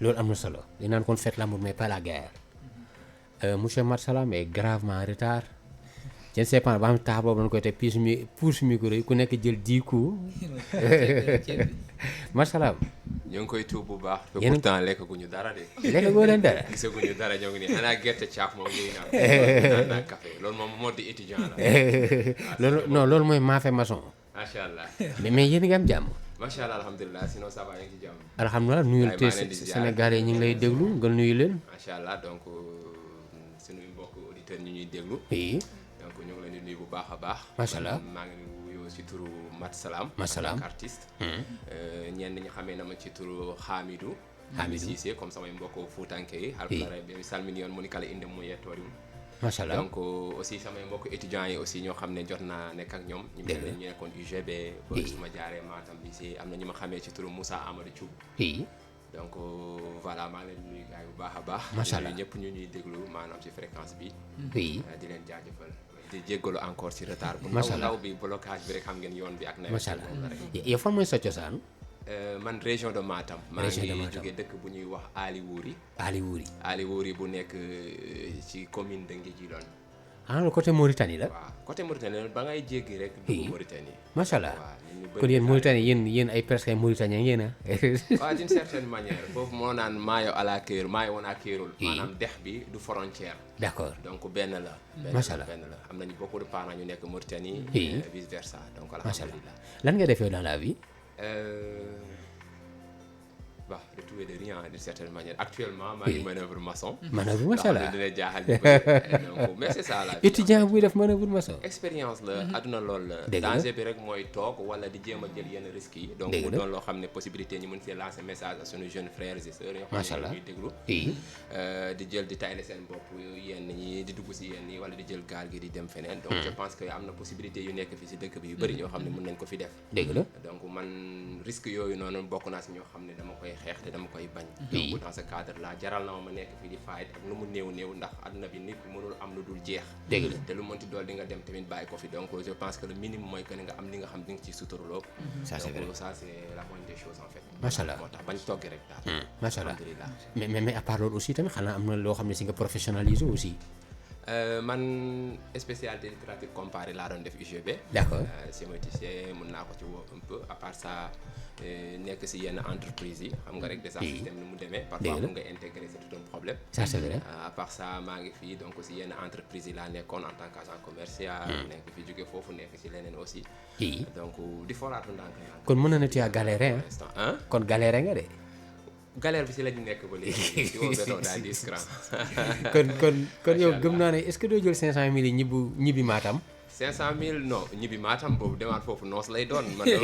Loolu am na solo di naan kon faites l'amour mais pas la guerre. Monsieur Mat Salam est gravement en retard. Je ne sais pas ba xam tax boobu dañu koy te pousse micro yi ku nekk jël 10 coups. Mat Salam. ñu ngi koy tuub bu baax. te pourtant lekkaguñu dara de. Lekkagoo leen dara. gisaguñu dara ñoo ngi nii xanaa gerte caaf moom ñuy naan naa café loolu moom moo di étudiant la. loolu mooy maafe maçon. macha allah. mais yéen a ngi am jàmm. macha allah alhamdulilah sinon ça va yaa ngi ci jàmm. alhamdulilah nuyul te Sénégalais ñu ngi lay déglu nga nuyu leen. macha allah donc suñuy mbokk auditeurs ñu ñuy déglu. oui. donc ñu ngi leen di nuyu bu baax a baax. macha allah maa ngi wuyoo ci turu Mat Salam. Mat Salam artiste. ñenn ñi xamee na ma ci turu Hamidou. Cissé comme samay mbokk Fuutanke yi. halpulaar bi salmini yoon mu ni kala inde mu yettooriwul. macha allah donc aussi samay mbokk étudiants yi aussi ñoo xam ne jot naa nekk ak ñoom. ñu nekkoon UGB. ba su ma jaaree Matam bi si am na ñu ma xamee ci turu Moussa Amadou Thioub. oui. donc voilà maa ngi leen di nuyu gars yi bu baax a baax. macha allah ñëpp ñu ñuy déglu maanaam ci fréquence bi. oui di leen jaajëfal. di jéggalu encore ci retard. bu ndaw bi blocage bi rek xam ngeen yoon bi ak. nawet macha allah yow fan mooy sa cosaan. man région de Matam. maa ngi jógee dëkk bu ñuy wax Ali Wuri bu nekk ci commune de Nguédjilone. côté Mauritanie la. waaw côté Mauritanie la ba ngay jéggi rek. dugg Mauritanie. macha allah kon yéen Mauritanie yéen ay presque ay Mauritaniens yéen a. waaw d'une certaine manière foofu moo naan maayo ala Kérul maayo woon ak Kérul. maanaam dex bi du frontière. d'accord donc benn la. macha allah benn la am nañu beaucoup de parents ñu nekk Mauritanie. vice versa donc alhamdulilah. lan nga defee dans la vie. Bah, de tout et de rien d'une certaine manière. Actuellement, maa ngi manœuvre maçon. manœuvre macha allah dina jaaxal ñu bëri donc mais c'est ça la vie. étudiant buy def manœuvre maçon. expérience la àdduna lool la. danger bi rek mooy toog wala di jéem a jël yenn risques yi. donc mu doon loo xam ne possibilité ñu mën see lancer message à sunu jeunes frères et sœurs. macha allah ñuy déglu. di jël di tayle seen bopp yenn ñi di dugg si yenn yi wala di jël gaal gi di dem feneen. donc je pense que am na possibilité yu nekk fii si dëkk bi yu bëri ñoo xam ne mën nañ ko fi def. dëgg la donc man risque yooyu noonu bokk naa si ñoo xam ne dama koy xeex te dama koy bañ. donc dans ce cadre là jaral na ma nekk fii di fight ak lu mu néew ndax àdduna bi nit mënul am lu dul jeex. dëgg la te lu mënti dool di nga dem tamit bàyyi ko fi donc je pense que le minimum mooy que nga am li nga xam di nga ciy suturloo. ça c'est vrai donc ça c'est la moindre des choses en fait. macha allah moo tax bañ togg rek daal. macha allah mais à part loolu aussi tamit xanaa am na loo xam ne si nga professionnaliser aussi. man spécialité littérature comparée laa doon def UGB. d'accord séméticien mën naa ko ci woo un peu à part ça nekk si yenn entreprise yi xam nga rek déjà système ni mu demee. parfois mu nga intégrer c'est tout un problème. ça c'est vrai. à part ça maa ngi fii donc si yenn entreprise yi laa nekkoon en tant qu'agent commercial. nekk fi jóge foofu nekk si leneen aussi. donc di foraatu ndànk. kon mën na ne tu as galéré hein. kon galéré nga de. galère bi si la ñu nekk ba léegi si woo béton daal 10 grammes. kon yow gëm naa ne est-ce que doo jël 500000 yi ñibbi Matam. 500000 non ñibbi Matam boobu demaat foofu noos lay doon man dama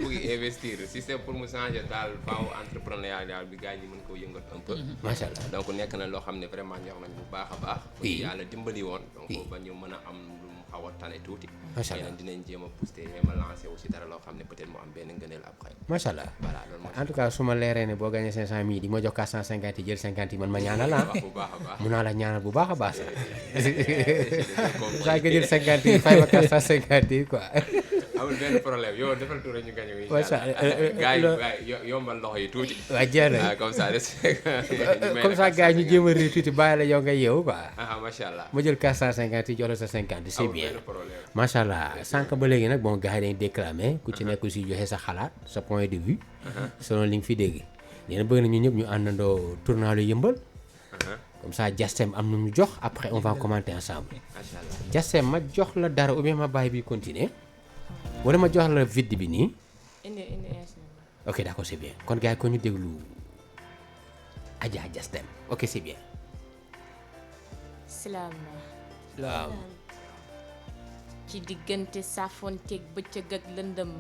bëgg investir système pour mu changer daal faaw entrepreneuriat bi gars yi mën koo yëngat un peu. macha allah donc nekk na loo xam ne vraiment ñor nañ bu baax a baax. yàlla dimbali woon. donc ba ñu mën a am lu mu xaw a tane tuuti. macha allah dinañ jéem a booster jéem a lancer aussi dara loo xam ne peut-être mu am benn ngëneel après. macha allah voilà loolu mooy. en tout cas su ma leeree ne boo gagné 500000 di ma jox 450 yi jël 50 yi man ma ñaanal la bu baax a baax mun naa la ñaanal bu baax a baax sax. saa nga jël 50 yi fay ma 450 yi quoi. amul benn problème yow defal tuura ñu gañu yi. macha allah gars yi yombal loxo yi tuuti. waaw jeex na comme ça comme ça gars yi ñu jéem a réer tuuti bàyyi la yow nga yeewu quoi. macha allah ma jël 450 yi jox la sa 50 c'est bien. macha allah sànq ba léegi nag bon gars yi dañuy déclamer ku ci nekk aussi joxe sa xalaat sa point de vue. selon li nga fi dégg. nee na bëgg na ñu ñëpp ñu àndandoo tournalu yëmbal. comme ça Jastem am na ñu jox après on va commenter ensemble. macha allah Jastem ma jox la dara ou bien ma bàyyi bi continuer wala ma jox la vide bi nii. ok d'accord c'est bien kon gars yi ko ñu déglu Adja Jastem ok c'est bien. salaam. ci diggante saafonteeg bëccëg ak lëndëm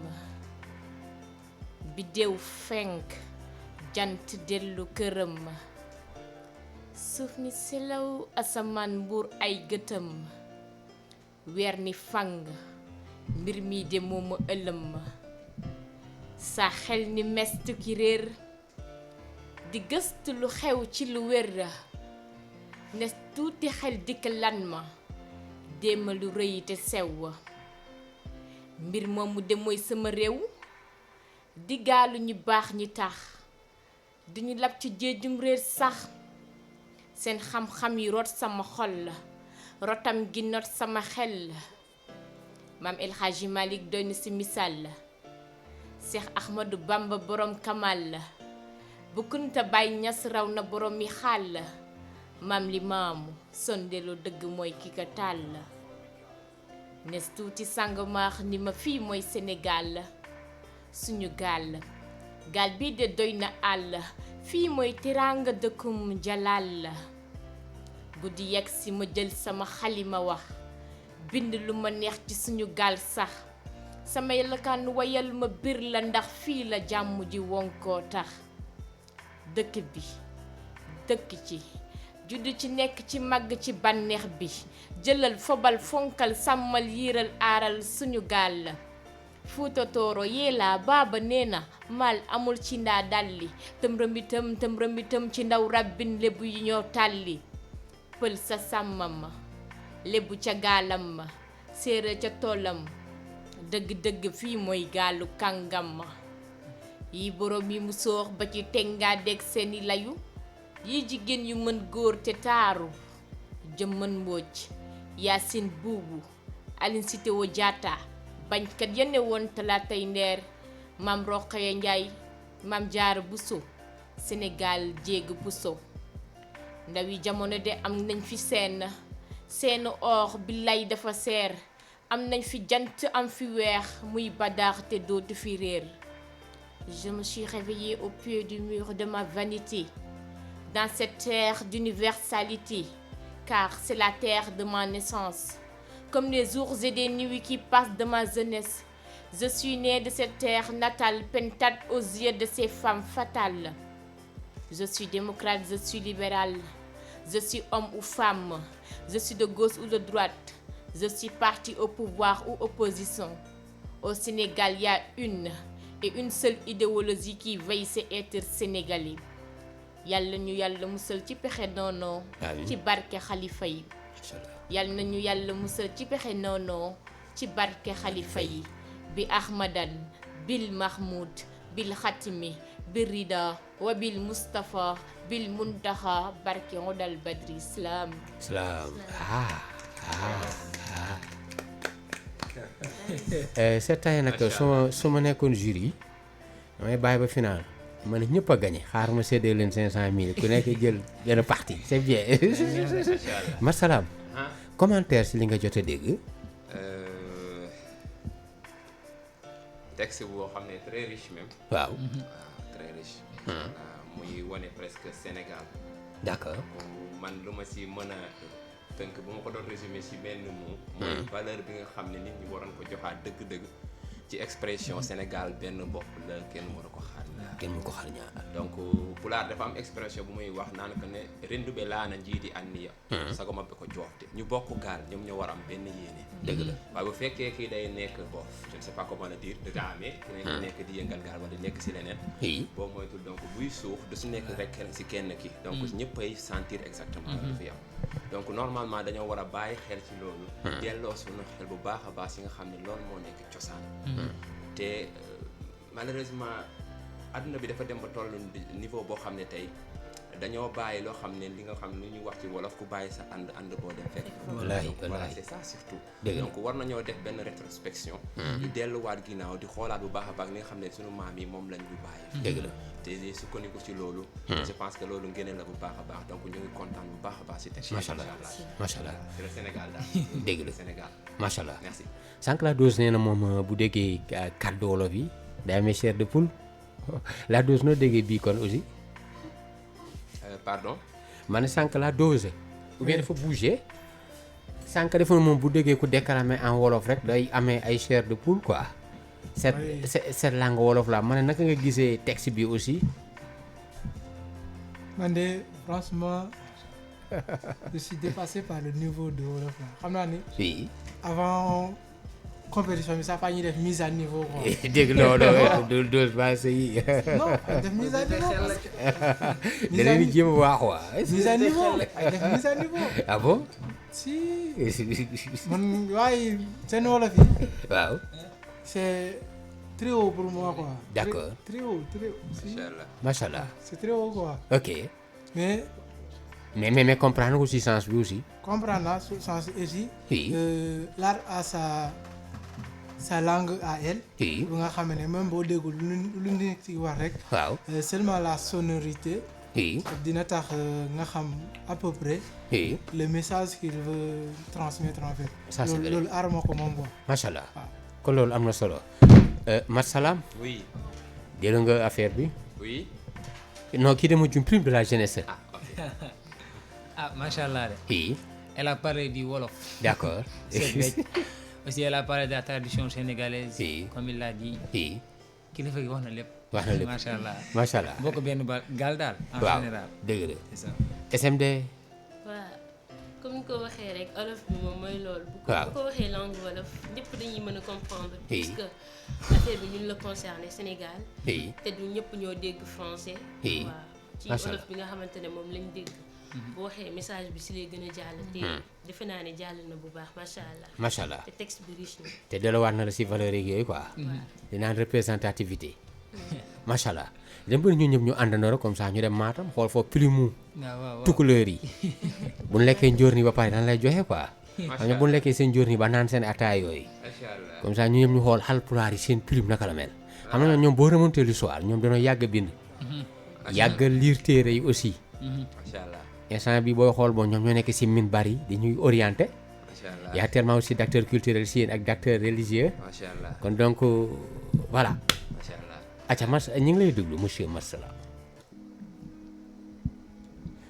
biddéew fenk jant dellu këram suuf ni selaw asamaan mbuur ay gëtëm weer ni fang mbir mi de moomu ëlëm sa xel ni mestu ki réer di gëstu lu xew ci lu wér ne tuuti xel dikk lan ma déema lu rëy te sew mbir moomu de mooy sama réew di gaalu ñu baax ñi tax duñu lab ci jéejum réer sax seen xam-xam yi root sama xol la rotam gi not sama xel la maam El Hadji Malick doy na ci misaal la Cheikh Ahmadou Bamba borom kamal la bu Kunta Baay Ñas raw na borom yi xaal la maam Limaamu sondelu dëgg mooy ki ka taal la nes tuuti sang maax ni ma fii mooy Sénégal la suñu gaal bii de doy na àll fii mooy teraanga dëkkum jalaal la guddi yegg si ma jël sama xalima wax bind lu ma neex ci suñu gaal sax samay lakaan wayal ma bir la ndax fii la jàmm ji wonkoo tax dëkk bi dëkk ci juddu ci nekk ci màgg ci bànneex bi jëlal fobal fonkal sàmmal yiiral aaral suñu gaal la Fuuta Tooro yeelaa baaba nee na mal amul ci ndaa dalli tëm rëmbitam ci ndaw rabbin lébu yi ñoo tàlli pël sa sàmmam ma lébu ca gaalam ma séeréer ca toolam dëgg-dëgg fii mooy gaalu kàngam ma yi boroom yi mu soox ba ci tengaa deg seeni layu yi jigéen yu mën góor te taaru jëmman mbooj Yaasin Buubu Aline Sitoé Diatta bañkat yene woon talaatay ndeer maam Rokhaya Njaay maam Jaara Buso Sénégal jéeg Buso ndawi jamono de am nañ fi seen or bi lay dafa seer am nañ fi jant am fi weex muy badaax te dootu fi réer je me suis réveillée au pied du mur de ma vanité dans cette terre d'universalité car c'est la terre de ma naissance comme les jours et des nuits qui passent de ma jeunesse je suis née de cette terre natale pentate aux yeux de ces femmes fatales je suis démocrate, je suis libérale je suis homme ou femme je suis de gauche ou de droite je suis parti au pouvoir ou opposition au Sénégal il y a une seule idéologie qui veille, c'est être sénégalais yàlla ñu yàlla musal ci pexe noonu ci barke xalifa yi yàlla nañu yàlla musal ci pexe noonu ci barke xalifa yi bi ahmadan bil mahmoud bil xatimi bil rida wa bil mustafa bil muntaxa barke odal badri islam cette année nag su ma nekkoon jury damay bàyyi ba final ma ne ñëpp a gagné xaar ma séddee leen 500 000 ku nekk jël benn partie c'est bien. Masalaam commentaire si li nga jot a dégg. texte boo xam ne très riche même. waaw très riche. muy wane presque Sénégal. d'accord man lu ma si mën a tënk bu ma ko doon résumé si benn mot. mooy valeur bi nga xam ne nit ñi waroon ko joxaat dëgg-dëgg. ci expression Sénégal benn bopp la kenn waru ko xaar ñaar. kenn mu ko xaar ñaar. donc pulaar dafa am expression bu muy wax naan que ne renduɓe laana njiidi anniya sago mabɓe ko joofte ñu bokk gaal ñoom ñoo war am benn yéene. dëgg la waaye bu fekkee kii day nekk bof je ne sais pas comment le dire dëggaame ki nekk di yëngal gaal wala nekk si leneen. boo moytul donc buy suux du si nekk rek si kenn ki. donc ñëppay sentir exactement lu fi am. donc normalement dañoo war a bàyyi xel ci loolu. delloo suñu xel bu baax a baax si nga xam ne loolu moo nekk cosaan. te malheureusement adduna bi dafa dem ba toll niveau boo xam ne tey dañoo bàyyi loo xam ne li nga xam ne lu ñuy wax ci wolof ku bàyyi sa ànd boo dem fekk. wallaahi voilà c'est ça surtout. donc war nañoo def benn rétrospection. ñu delluwaat ginnaaw di xoolaat bu baax a baax li nga xam ne sunu maam yi moom lañ ñu bàyyi. dëgg la te di sukkandiku ci loolu. je pense que loolu ngëneel la bu baax a baax donc ñu ngi kontaan bu baax a baax si texte. macha allah macha allah c'est le Sénégal daal. dëgg la Sénégal. macha allah merci. sànq la dose nee na moom bu déggee kàddu wolof yi day amee chair de poule la dose noo déggee bii kon aussi. pardon. ma ne sànq la dose. ou bien dafa bouger. sànq dafa moom bu déggee ku déclamer en wolof rek day amee ay chair de poule quoi. cette langue wolof la ma ne naka nga gisee texte bi aussi. man de franchement je suis dépassé par le niveau de wolof la xam naa ni. oui. avant compétition bi sax fa ñuy def mise à niveau quoi. dégg loolu dose ba yi. non def mise à niveau parce que. da leen di jéem a waax waa. mise à niveau ay def mise à niveau. ah bon. si man waaye seen wolof yi. waaw. c'est très haut pour moi quoi. D'accord. Très haut. Machallah. C'est très haut quoi. Ok. Mais comprendre aussi sens bi aussi. Comprendre naa sens aussi. Oui. L'art a sa langue à elle. Oui. bu nga xam ne même boo déggul lu nit ci wax rek. waaw. Seulement la sonorité. Oui. dina tax nga xam à peu près. Oui. le message qu'il veut transmettre en fait. Ça c'est vrai. loolu aar moo ko moom quoi. Machallah. kon loolu am na solo. Mat Salam. Oui. jël nga affaire bi. Oui. non kii dama jum prime de la jeunesse. Ah, machallah. Oui. Elle a parlé du Wolof. D'accord. Aussi, elle a parlé de la tradition sénégalaise. Oui. Comme il l'a dit. Oui. Kilifa gi wax na lépp. wax na lépp machallah. machallah. bokk benn gaal daal. en général dëgg la. c'est ça. SMD. waaw comme ni ko waxee rek olof bi moom mooy loolu. waaw bu ko waxee langue wolof ñëpp dañuy mën a comprendre. Oui. puisque affaire bi ñun la concerné Sénégal. Oui. te du ñëpp ñoo dégg français. Oui. waaw ci Macha olof bi nga xamante ne moom lañ dégg. bu waxee message bi si lay gën a jàll. te defe naa ne jàll na bu baax macha allah. macha allah te texte bi riche na. te delluwaat na la si valeur yeeg yooyu quoi. dinaan représentativité. macha allah dem bëri ñun ñëpp ñu àndandoo rek comme ça ñu dem Matam xool foofu plumu waaw tukulóor yi bu ñu lekkee njóor ni ba pare dañ lay joxe quoi. xam nga bu ñu lekkee seen njóor ni ba naan seen ataay yooyu. comme ça ñu ñëpp ñu xool Haalpulaar yi seen plume naka la mel. xam nga ñoom boo remonté l'histoire ñoom dañoo yàgg a bind. yàgg a lire téere yi aussi. macha allah. instant bi booy xool bon ñoom ñoo nekk si minbar yi di ñuy orienté. macha allah. y a tellement aussi d'acteurs culturels si yéen ak d'acteurs religieux. macha allah. kon donc voilà. macha allah. acca mas ñu ngi lay déglu monsieur Marsala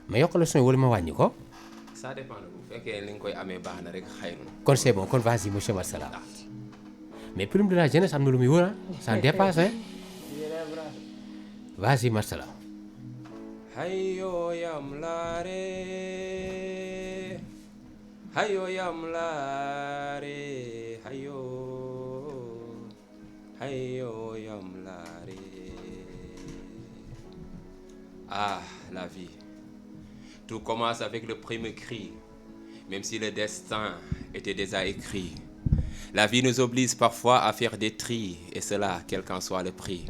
ma yokk la son wala ma wàññi ko. ça dépend bu fekkee ni nga koy amee baax na rek xayru. kon c'est bon kon vas-y monsieur Marsala mais prime de la jeunesse am na lu muy wóor ça dépasse hein. vas-y Marsala. hayo yam laare hayo yam laare hayo hayo yam laare. Ah, la vie. Tout commence avec le premier cri, même si le destin était déjà écrit. La vie nous oblige parfois à faire des tris, et cela, quel qu'en soit le prix.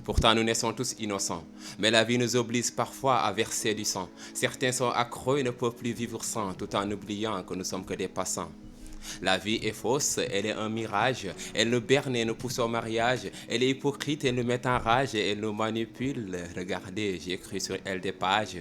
Pourtant, nous naissons tous innocents, mais la vie nous oblige parfois à verser du sang. Certains sont accros et ne peuvent plus vivre sans, tout en oubliant que nous sommes que des passants. La vie est fausse, elle est un mirage, elle nous berne et nous pousse au mariage, elle est hypocrite, elle nous met en rage, elle nous manipule. Regardez, j'ai écrit sur elle des pages.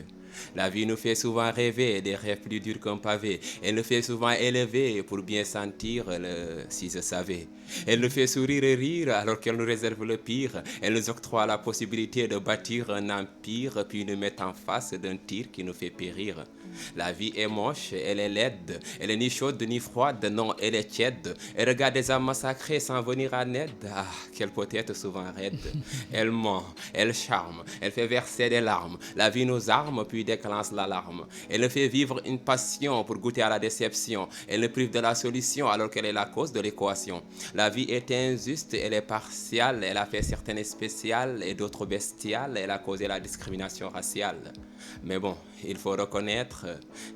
La vie nous fait souvent rêver des rêves plus durs qu'un pavé. Elle nous fait souvent élever pour bien sentir le si je savais. Elle nous fait sourire et rire alors qu'elle nous réserve le pire. Elle nous octroie la possibilité de bâtir un empire puis nous met en face d'un tir qui nous fait périr. La vie est moche, elle est laide, elle est ni chaude ni froide, non, elle est tiède. Elle regarde des âmes massacrées sans venir en aide. Ah, qu'elle peut être souvent raide. Elle ment, elle charme, elle fait verser des larmes. La vie nous arme puis déclenche l'alarme. Elle nous fait vivre une passion pour goûter à la déception. Elle nous prive de la solution alors qu'elle est la cause de l'équation. La vie est injuste, elle est partiale, elle a fait certaines spéciales et d'autres bestiales. Elle a causé la discrimination raciale. Mais bon, il faut reconnaître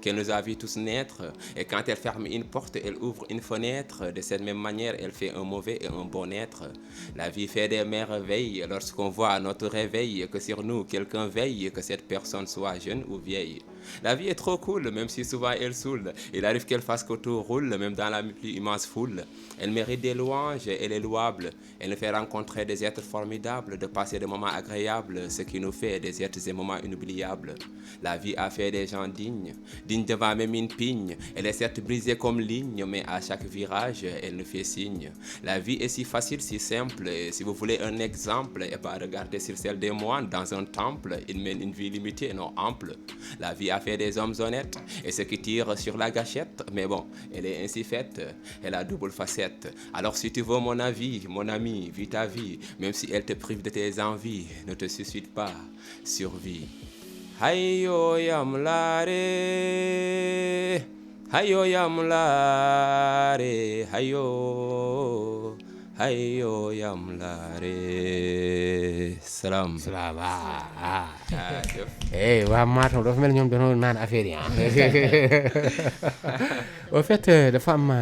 qu'elle nous a vu tous naître et quand elle ferme une porte, elle ouvre une fenêtre. De cette même manière, elle fait un mauvais et un bon être. La vie fait des merveilles lorsqu'on voit à notre réveil que sur nous quelqu'un veille, que cette personne soit jeune ou vieille. La vie est trop cool, même si souvent elle saoule. Il arrive qu'elle fasse que tout roule, même dans la plus immense foule. Elle mérite des louanges, elle est louable. Elle nous fait rencontrer des êtres formidables, de passer des moments agréables, ce qui nous fait des êtres et moments inoubliables. La vie a fait des gens dignes devant même une pigne. Elle est certes brisée comme ligne, mais à chaque virage, elle nous fait signe. La vie est si facile, si simple. Et si vous voulez un exemple, regardez sur celle des moines dans un temple. Ils mènent une vie limitée, non ample. La vie a fait des hommes honnêtes et ceux qui tirent sur la gâchette. Mais bon, elle est ainsi faite, elle a double facette. Alors si tu veux mon avis, mon ami, vis ta vie. Même si elle te prive de tes envies, ne te suicide pas, survie. Hayo yamlare, hayo yamlare, hayo, hayo yamlare. Salam. Salam waa Matam dafa mel ñoom dañoo naan affaire yi au fait dafa am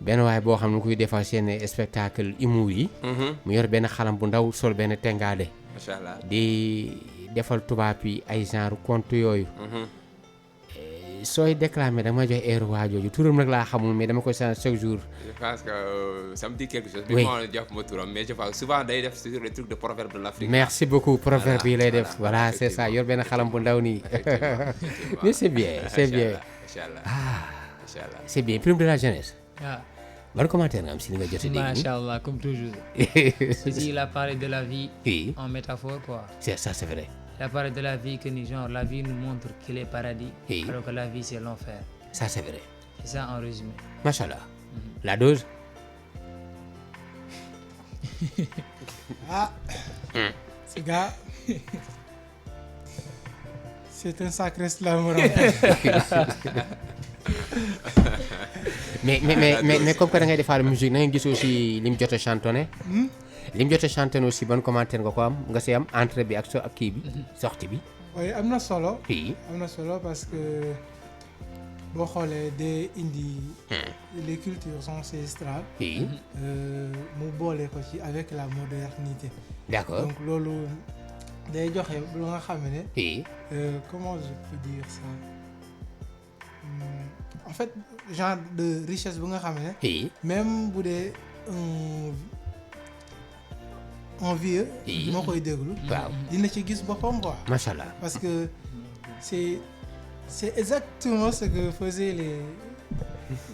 benn waay boo xam ne kuy defal seen spectacle humour yi. mu yor benn xalam bu ndaw sol benn tengaade. macha allah di defal tubaab yi ay genre conte yooyu. sooy déclamer dama jox air waa jooju turam nag laa xamul mais dama koy sant chaque jour. je pense que ça me dit quelque chose. oui bi ma jox ma turam mais je pense souvent day def sur les trucs de proverbe de l'Afrique. merci beaucoup proverbe yi lay def. voilà c'est ça yor benn xalam bu ndaw nii. mais c'est bien c'est bien. macha allah macha allah. c'est bien prime de la jeunesse. Ah, ban commentaire nga am si li nga jot a dégg. Masha'Allah, comme toujours. Ici, il a parlé de la vie oui en métaphore, quoi. c'est ça c'est vrai. Il a parlé de la vie que genre, la vie nous montre qu'il est paradis, Oui. alors que la vie, c'est l'enfer. ça c'est vrai. C'est ça en résumé. Machallah. La dose. Ah, ce gars, c'est un sacré slameur. mais comme que da ngay defaale musique na nga gis aussi lim jot a chantonné. lim jot a chantonné aussi ban commentaire nga ko am nga si am entrée bi ak kii bi sortie bi. Oui, am na solo. oui am na solo parce que boo xoolee day indi les cultures ancestrales. oui mu boole ko ci avec la modernité. d'accord donc loolu day joxe lu nga xam ne. oui Comment je peux dire ça? En fait, genre de richesse bu nga xam ne. oui même bu dee un vieux. Oui. moo koy déglu. waaw dina ci gis boppam quoi. machallah. Parce que c'est exactement ce que faisaient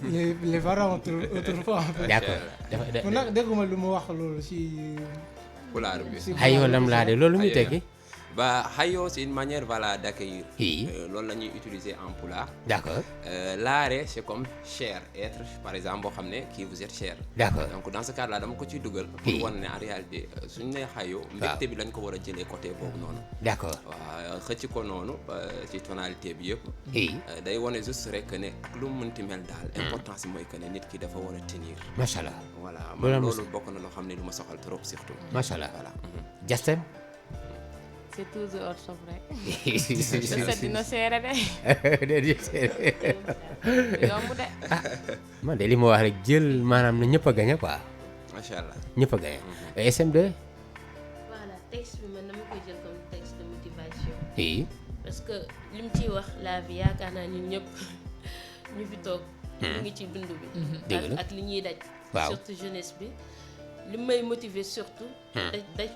les parents autrefois en fait. d'accord man nag dégguma lu mu wax loolu ci. pulaar bi. ci aywa lam laa de loolu muy tekki. Bah, hayo, c'est une manière voilà, d'accueillir. Oui. L'on l'a utilisé en poulard. d'accord L'are, c'est comme cher, être, par exemple, qui vous êtes cher. d'accord Donc, dans ce cas-là, dans mon côté Google, pour Oui. voir en réalité, si nous avons hayo, mais tu bilan qu'on va dire les côtés bon non. d'accord Xëcc ko noonu ci tonalité bi yëpp. oui day wane juste rek ne ak lu mu mënti mel daal. importance bi mooy que ne nit ki dafa war a tenir. machallah Voilà Loolu man am na loolu bokk na loo xam ne lu ma soxal trop surtout. machallah Voilà. Justin. c'est toujours hors sof rek. sa dina seere de yomb de. man de li ma wax rek jël maanaam na ñëpp a gañe quoi Macha allah. ñëpp a gañe. SM2. voilà texte bi man dama koy jël comme texte de motivation. oui parce que li mu ciy wax la vie yaakaar naa ñun ñëpp ñu fi toog. ñu ngi ci dund bi. Dëgg la. ak li ñuy daj. Waaw. surtout jeunesse bi. li may motiver surtout.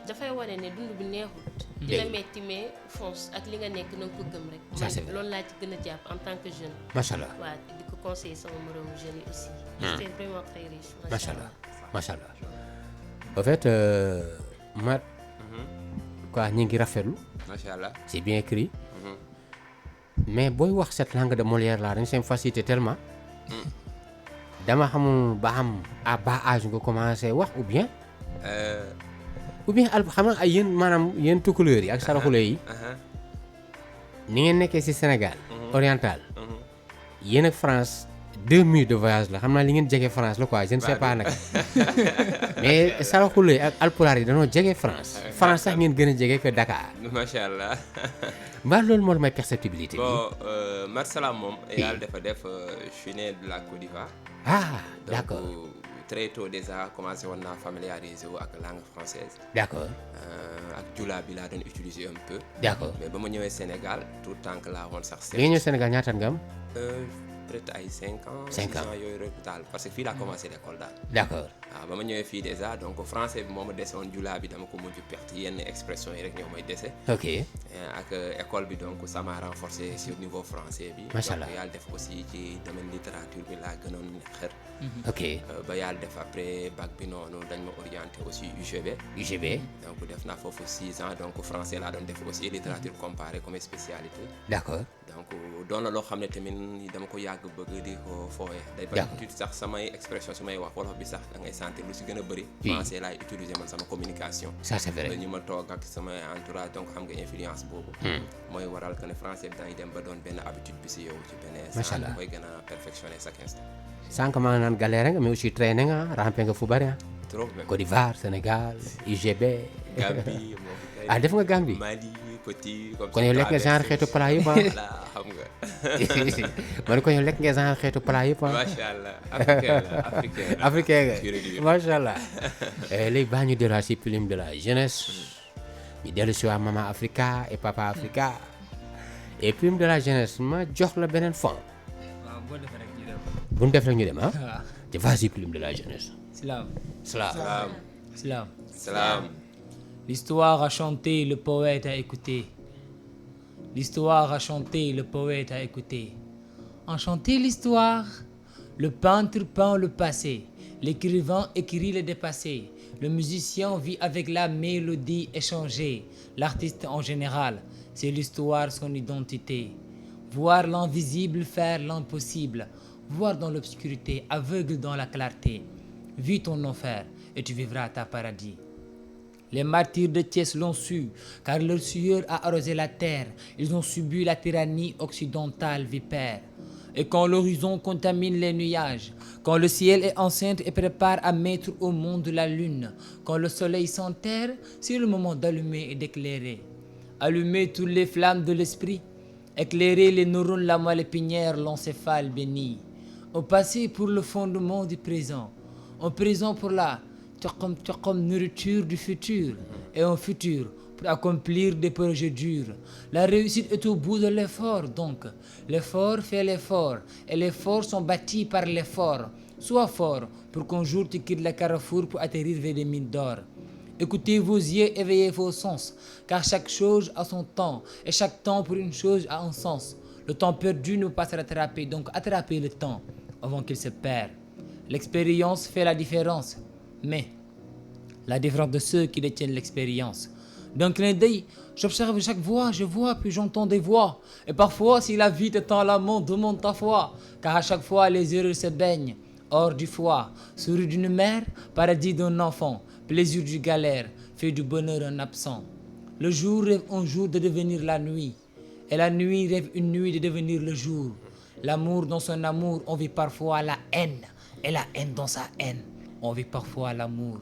dafay wane ne dund bi neexut. dina metti mais fonce ak li nga nekk na nga ko gëm rek. Ça, c'est vrai. loolu laa ci gën a jàpp en tant que jeune. machallah waaw di ko conseiller sama moromu jeunes yi aussi. c'était vraiment très riche. machallah machallah en fait Mat quoi ñi ngi rafetlu Macha allah. c'est bien écrit mais booy wax cette langue de Molière là dañ seen facilité tellement dama xamul ba xam à bas âge nga commencé wax ou bien xam nga ay yéen maanaam yéen tukulóor yi ak saraxule yi ni ngeen nekkee ci Sénégal oriental yéen ak France 2 minutes de voyage la xam naa li ngeen jege France la quoi je ne sais pas nag mais saraxule yi ak alpulaar yi dañoo jege France France sax ngeen gën a jege que Dakar Macha allah. mbaa loolu moo may perceptibilité bi Bon, Marsala moom yàlla dafa def je suis né de la Côte d'Ivoire. ah Donc, d'accord très tôt déjà commencé woon naa familiariser wu ak langue française. d'accord Ak jula bi laa doon utiliser un peu. d'accord Mais ba ma ñëwee Sénégal tout le temps que laa woon sax. li nga ñëw Sénégal ñaata nga am Peut-être ay 5 ans. 5 ans. 6 ans yooyu rek daal parce que fii laa commencé l'école daal. d'accord waaw ba ma ñëwee fii déjà donc français bi moo ma dese woon jula bi dama ko mujj perte yenn expression yi rek ñoo may dese. ok Ak école bi donc ça m'a renforcé sur niveau français bi. Macha Allah. Donc yàlla def aussi ci domaine littérature bi laa gënoon xër. ok Ba yàlla def après bac bi noonu dañ ma orienté aussi UGB. UGB Donc def naa foofu 6 ans donc français laa doon def aussi littérature comparée comme spécialité. d'accord Donc doon na loo xam ne tamit dama ko yàgg bëgg di ko fooyee. day bañ D'accord. tuuti sax samay expression su may wax wolof bi sax da ngay sentir lu si gën a bëri. Oui. Français laay utiliser man sama communication. ça c'est vrai ñu ma toog ak sama entourage donc xam nga influence boobu. mooy waral que ne français bi dangay dem ba doon benn habitude bi si yow ci benn. Macha Allah. nga koy gën a perfectionner chaque instant. sànq maa ngi naan galère nga mais aussi traîner nga rampé nga fu bari ah trop même. Côte d'Ivoire Sénégal UGB Gambie moo fi ah def nga Gambie Mali petit comme kon yow lekk nga genre xeetu plat yëpp voilà xam nga man ko yow lekk nga genre xeetu plat yëpp macha allah africain nga macha allah léegi baa ñu delluwaat si plume de la jeunesse ñu dellu si waa Maman Africa et Papa Africa et plume de la jeunesse ma jox la beneen fond bu ñu def rek ñu dem ah vas-y plume de la jeunesse. Salam. L'histoire a chanté, le poète a écouté. L'histoire a chanté, le poète a écouté. Enchanté l'histoire, le peintre peint le passé, l'écrivain écrit le dépassé, le musicien vit avec la mélodie échangée, l'artiste en général, c'est l'histoire son identité. Voir l'invisible faire l'impossible, voir dans l'obscurité, aveugle dans la clarté. Vis ton enfer et tu vivras ta paradis. Les martyrs de Thiès l'ont su, car leur sueur a arrosé la terre. Ils ont subi la tyrannie occidentale vipère. Et quand l'horizon contamine les nuages, quand le ciel est enceinte et prépare à mettre au monde la lune, quand le soleil s'enterre, c'est le moment d'allumer et d'éclairer. Allumer toutes les flammes de l'esprit, éclairer les neurones, la moelle épinière, l'encéphale béni. Au passé pour le fondement du présent, au présent pour la nourriture du futur et un futur pour accomplir des projets durs. La réussite est au bout de l'effort, donc l'effort fait l'effort et les forts sont bâtis par l'effort. Sois fort pour qu'un jour tu quittes le carrefour pour atterrir vers des mines d'or. Écoutez vos yeux, éveillez vos sens, car chaque chose a son temps et chaque temps pour une chose a un sens. Le temps perdu ne peut pas se rattraper, donc attrapez le temps avant qu'il se perde. L'expérience fait la différence, mais la différence de ceux qui détiennent l'expérience. D'un clin d'œil, j'observe chaque voix, je vois, puis j'entends des voix. Et parfois, si la vie te tend la main, demande ta foi, car à chaque fois, les erreurs se baignent. Hors du foie, sourire d'une mère, paradis d'un enfant, plaisir du galère, fait du bonheur un absent. Le jour rêve un jour de devenir la nuit, et la nuit rêve une nuit de devenir le jour. L'amour dans son amour, on vit parfois la haine, et la haine dans sa haine, on vit parfois l'amour.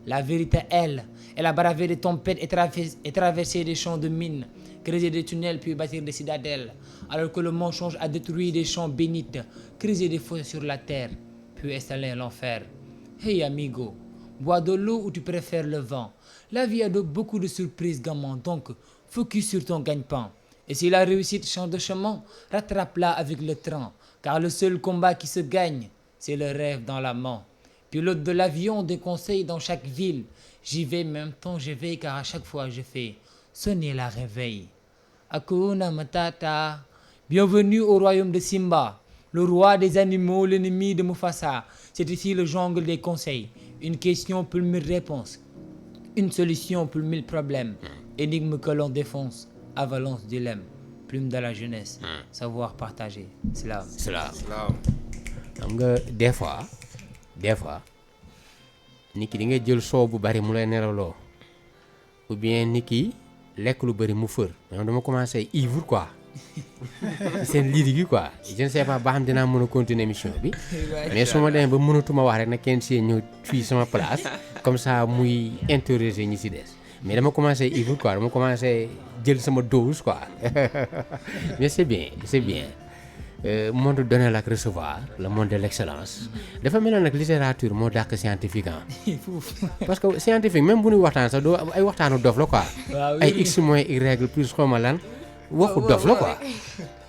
La vérité, elle a bravé des tempêtes et traversé des champs de mines, creuser des tunnels puis bâtir des citadelles, alors que le mensonge a détruit des champs bénites, creuser des fosses sur la terre, puis installer l'enfer. Hey amigo, bois de l'eau ou tu préfères le vent. La vie a beaucoup de surprises, gamin, donc focus sur ton gagne-pain. Et si la réussite change de chemin, rattrape-la avec le train, car le seul combat qui se gagne, c'est le rêve dans la main. Pilote de l'avion, des conseils dans chaque ville. J'y vais, même temps je veille, car à chaque fois je fais sonner la réveil. Hakuna Matata, bienvenue au royaume de Simba, le roi des animaux, l'ennemi de Mufasa. C'est ici le jungle des conseils. Une question pour 1000 réponses, une solution pour 1000 problèmes. Énigme que l'on défonce, avalanche dilemme. Plume de la jeunesse, savoir partager. Slam. xam nga des fois nit ki di nga jël soow bu bari mu lay neraloo ou bien nit ki lekk lu bari mu fër donc dama commencé ivre quoi seen liiri gi quoi je ne sais pas ba xam dinaa mën a continuer émission bi mais su ma demee ba mënatuma wax rek na kenn si ñëw fii sama place comme ça muy interroger ñi si des mais dama commencé ivre quoi dama commencé jël sama dose quoi mais c'est bien monde donner ak recevoir le monde de l'excellence dafa mel nag littérature moo dàq scientifique parce que scientifique même bu ñuy waxtaan sax doo ay waxtaanu dof la quoi ay x moins y plus xawma lan waxu dof la quoi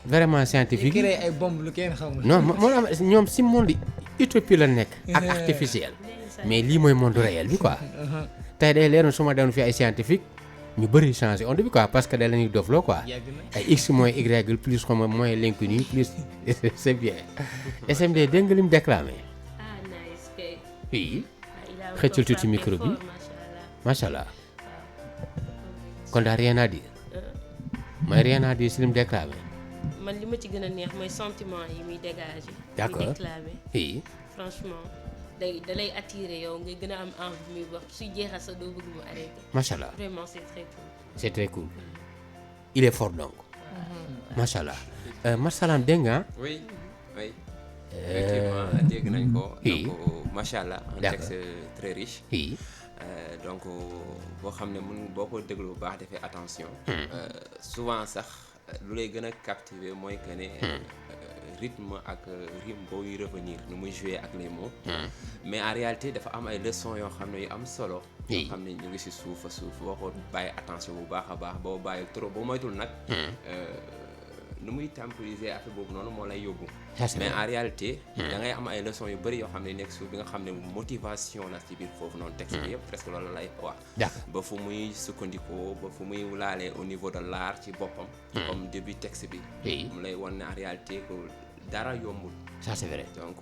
vraiment scientifique créé ay bombe lu kenn xamul. non moo am ñoom si monde utopie la nekk ak artificiel mais lii mooy monde réel bi quoi tey day leeroon su ma doon fi ay scientifique ñu bëri changé on dit quoi parce que da la ñuy dof loo quoi ay x moins y plus xawma moins l'inconnu plus c'est bien SMD dégg nga lim déclamé nice kay. oui xëccal tuuti micro bi macha allah kon daa rien à dire mooy rien à dire si lim déclamé man li ma ci gën a neex mooy sentiment yi muy dégager. d'accord muy déclamer. oui franchement da lay attirer yow nga gën a am envie muy wax suy jeexal sa doo bëgg mu arrêter. macha allah vraiment c'est très cool. c'est très cool il est fort donc macha allah Masalam dégg nga oui effectivement dégg nañ ko. oui donc macha allah un d'accord texte très riche. oui donc boo xam ne mun boo ko déglu bu baax defee attention souvent sax lu lay gën a captiver mooy que ne rythme ak rime booy revenir nu muy jouer ak les mots mais en réalité dafa am ay leçons yoo xam ne yu am solo yoo xam ne ñu ngi si suuf a suuf boo ko bàyyi attention bu baax a baax boo bàyyi trop boo moytul nag nu muy temporiser affaire boobu noonu moo lay yóbbu mais en réalité da ngay am ay leçons yu bëri yoo xam ne nekk suuf bi nga xam ne motivation la ci biir foofu noonu texte bi yëpp presque loolu lay wax ba fu muy sukkandikoo ba fu muy laalee au niveau de l'art ci boppam comme début texte bi mu lay wan ne en réalité que dara yombul ça c'est vrai donc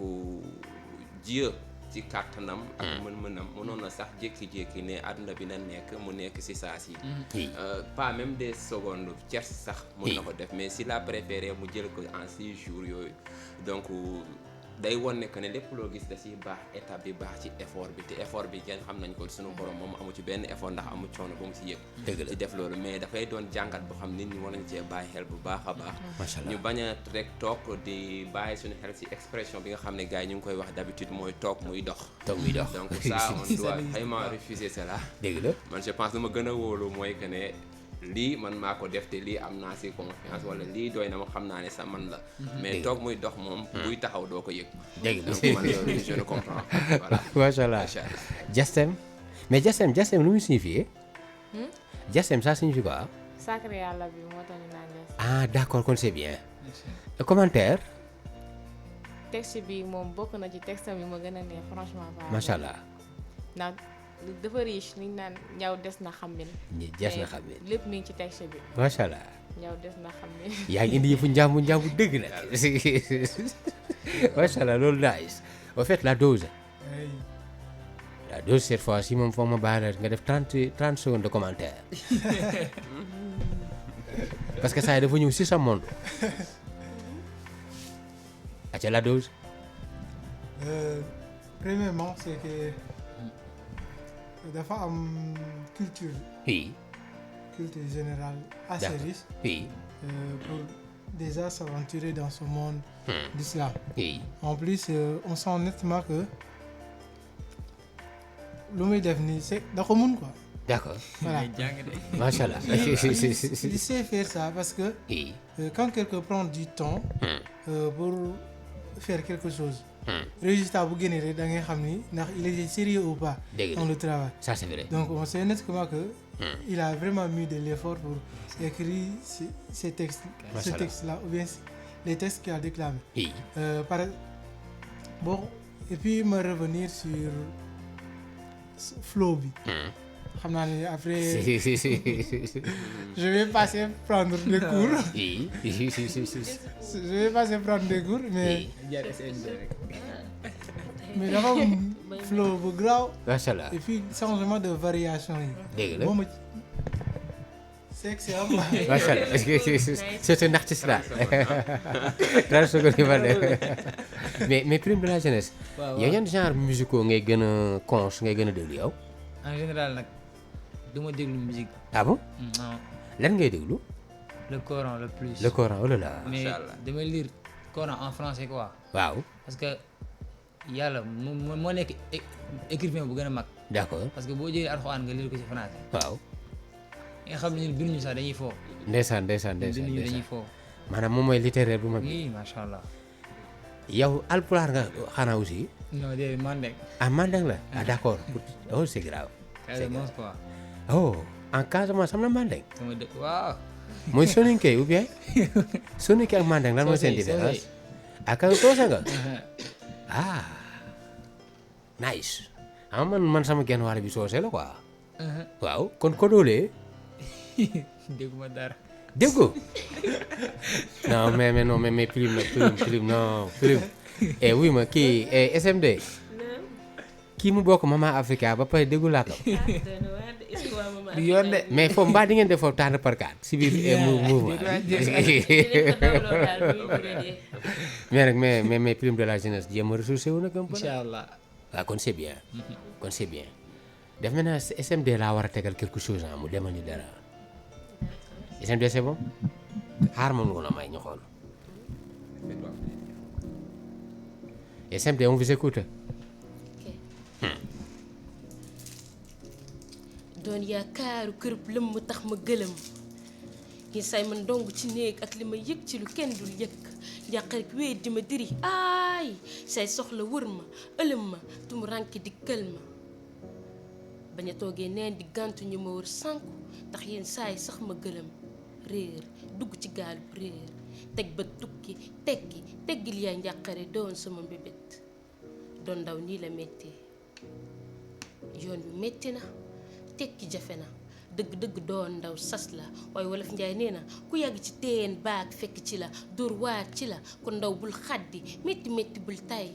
Dieu ci kàttanam ak mën-mënam mënoon na sax jékki-jékki ne àdduna bi na nekk mu nekk si saa si pas même des secondes tiers sax mën na ko def mais s'il a préféré mu jël ko en 6 jours yooyu donc day won ne que ne lépp loo gis da ciy baax étape bi baax ci effort bi te effort bi kenn xam nañ ko suñu borom moom amu ci benn effort ndax amu coono ba mu si yëg ci def loolu mais dafay doon jàngat boo xam nit ñi war nañ cee bàyyi xel bu baax a baax ñu bañ a rek toog di bàyyi suñu xel ci expression bi nga xam ne gars yi ñu ngi koy wax d'habitude mooy toog muy dox donc ça on doit vraiment refuser cela dëgg la man je pense lu ma gën a wóolu mooy que ne lii man maa ko def te lii am naa ci confiance wala lii doy na ma xam naa ne sa man la mais toog muy dox moom buy taxaw doo ko yëg dëgg la donc man loolu je ne comprends voilà macha allah Jassem mais Jassem lu muy signifier Jassem ça signifie quoi sacré yàlla bi moo tax ñu naan Jassem ah d'accord kon c'est bien commentaire texte bi moom bokk na ci texte bi ma gën a neex franchement macha allah ndax dafa riche liñ naan ñaw des na xamil des na xamil lépp mi ngi ci texte bi macha allah ñaw des na xamil yaa ngi indi yëfu njàmbu dëgg la macha allah loolu nice au fait la dose cette fois-ci moom foog ma baal nga def 30 secondes de commentaire parce que saa yi dafa ñëw si sa monde aca la dose premièrement c'est que dafa am culture générale assez riche pour déjà s'aventurer dans ce monde d'islam en plus on sent nettement que lu muy def nii c'est da ko mun quoi d'accord voilà macha allah il sait faire ça parce que quand quelqu'un prend du temps pour faire quelque chose résultat bu génnee rek da ngay xam ni ndax il est sérieux ou pas dans le travail ça c'est vrai donc on sait nettement que il a vraiment mis de l'effort pour écrire ces textes ce texte là ou bien les textes qu'il a déclamés bon et puis me revenir sur flow bi xam naa ne après je vais passer prendre des cours je vais passer prendre des cours mais dafa am flow bu graw macha allah et puis changement de variation yi dégg la moom c'est excellent macha allah c'est un artiste là 30 secondes yi ma def mais prime de la jeunesse yow yan genre musicaux ngay gën a cons ngay gën a déglu yow en général nag du ma déglu musique. ah bon non lan ngay déglu le Coran le plus. le Coran oh là là mais damay lire Coran en français quoi. waaw parce que yàlla moo nekk écrivain bu gën a mag. d'accord parce que boo jëlee alxuraan nga lire ko ci français. waaw nga xam ne ñun binduñu sax dañuy foo. ndeysaan binduñu dañuy foo. maanaam moom mooy littéraire bu mag bi. oui macha allah. yow alpulaar nga xanaa aussi. non déedéet Mandeng. ah Mandeng la ah d'accord oh c'est grave. Casamance quoi. oh en Casamance am na Mandeng. sama dëkk waaw. mooy Soninké ou bien Soninké ak Mandeng lan mooy seen différence. ak Soose nga. ah nice. ah man sama genn wàll bi Soose la quoi. waaw kon Kodole. dégguma dara. déggu non mais prime non prime oui ma kii SMD kii mu bokk Mama Africa ba pare déggu laa ko yoon de mais foofu mbaa di ngeen def foofu tànn par carte si biir mouvement mais prime de la jeunesse jéem a ressourcé wu nag un peu incha allah waaw kon c'est bien def na naa SMD laa war a tegal quelque chose mu demal ñu dara SMD c'est bon xaar ma nu la may ñu xool SMD on vous écoute. doon yaakaaru kërëb lëmm tax ma gëlëm yi say man dong ci néeg ak li ma yëg ci lu kenn dul yëg njàqarik wéet di ma diri aay say soxla wër ma ëlëm ma tumu ranki di kël ma bañ a toogee neen di gàntu ñu ma wër sànku ndax yenn saay sax ma gëlëm réer dugg ci gaalu réer teg ba tukki teggil yaay njàqare doon sama mbébét doon ndaw nii la méttee yoon bi métti na tekki jafe na dëgg-dëgg doon ndaw sas la waaye wolof njaay nee na ku yàgg ci teen baag fekk ci la dóor waar ci la kon ndaw bul xaddi métti bul tay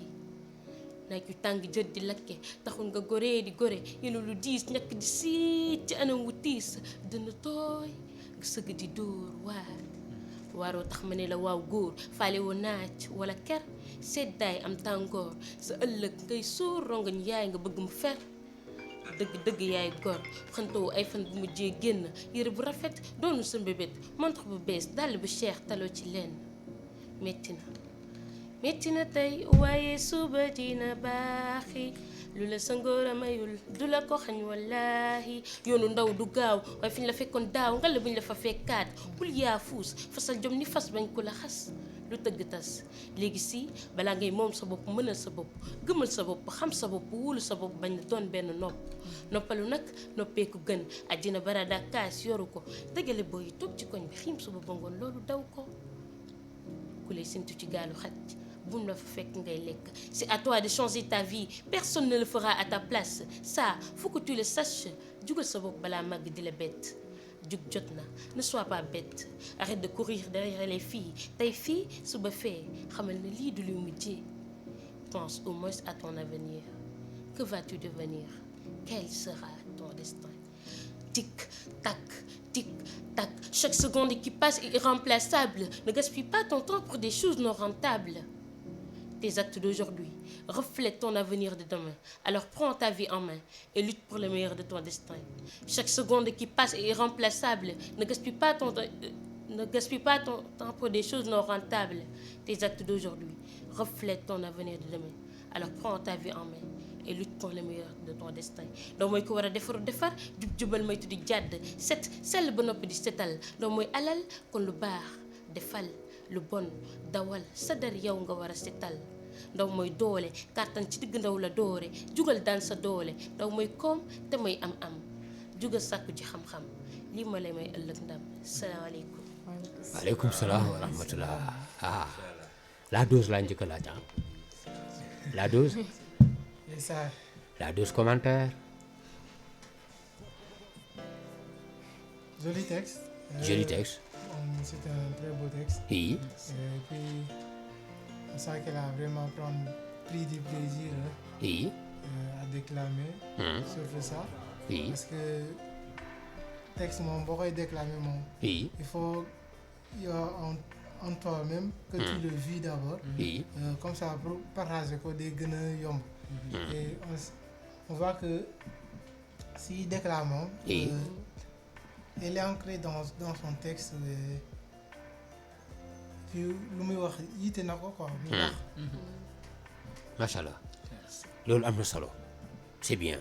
naaj yu tàng jot di lakke taxul nga goree di gore yenu lu diis ñakk di siit ci anam wu tiis dënn tooy nga sëgg di dóor waaroo tax ma ne la waaw góor faale woo naaj wala ker seddaay am tàngoor sa ëllëg ngay sóor rongañ yaay nga bëgg mu fer dëgg yaay gor xantoo ay fan bu mujjee génn yére bu rafet doonu sa mbébét montre bu bees dàll bu cheikh taloo ci lenn metti na tey waaye suba dina baaxi lu la sa ngóor a mayul du la ko xañ wallaahi yoonu ndaw du gaaw waaye fi ñu la fekkoon daaw nga la buñ la fa fekkaat bul yaa fuus fasal jom ni fas bañ ko la xas lu tëgg tas léegi si balaa ngay moom sa bopp mënal sa bopp gëmal sa bopp xam sa bopp wóolu sa bopp bañ la doon benn noppalu nag noppeeku gën àddina barada kaas yoru ko dëggale booy yi toog ci koñ bi xiim suba ba ngoon loolu daw ko ku lay sintu ci gaalu xaj boum la fa fekk ngay lekk c'est à toi de changer ta vie personne ne le fera à ta place ça faut que tu le saches jugal sa bopp balaa màgg di la bett jug jot na ne sois pas bête arrête de courir derrière les filles tey fii suba fee xamal ne lii du luy mujjee pense au moins à ton avenir que vas-tu devenir quel sera ton destin tic tac chaque seconde qui passe est irremplaçable ne gaspille pas ton temps pour des choses non rentables. Tes actes d'aujourd'hui reflètent ton avenir de demain. Alors prends ta vie en main et lutte pour le meilleur de ton destin. Chaque seconde qui passe est irremplaçable. Ne gaspille pas ton temps pour des choses non rentables. Tes actes d'aujourd'hui reflètent ton avenir de demain. Alors prends ta vie en main et lutte pour le meilleur de ton destin. Donc mooy ko war a defar jubal moytu di jàdd set sell ba noppi di setal donc mooy alal kon lu baax defal lu bon dawal sa der yow nga war a setal ndaw mooy doole kàttan ci digg ndaw la doore jugal daan sa doole ndaw mooy koom te mooy am jugal sàkku ji xam-xam lii ma lay may ëllëg ndam salaamaaleykum. waaleykum salaam wa rahmatullah. La dose laa njëkk a laaj la dose. La dose commentaire. Joli texte. Joli texte. C'est un très beau texte. Oui. Et puis, on sent qu'elle a vraiment pris du plaisir oui. À déclamer. Surtout ça. Oui. Parce que texte, mon beau déclamer, oui. il faut en toi-même que tu le vis d'abord. Oui. Comme ça, pour partager quoi des guenilles. Et on voit que si déclamons, elle est ancrée dans son texte. Puis lu muy wax yite na ko quoi. Macha Allah loolu am na solo c'est bien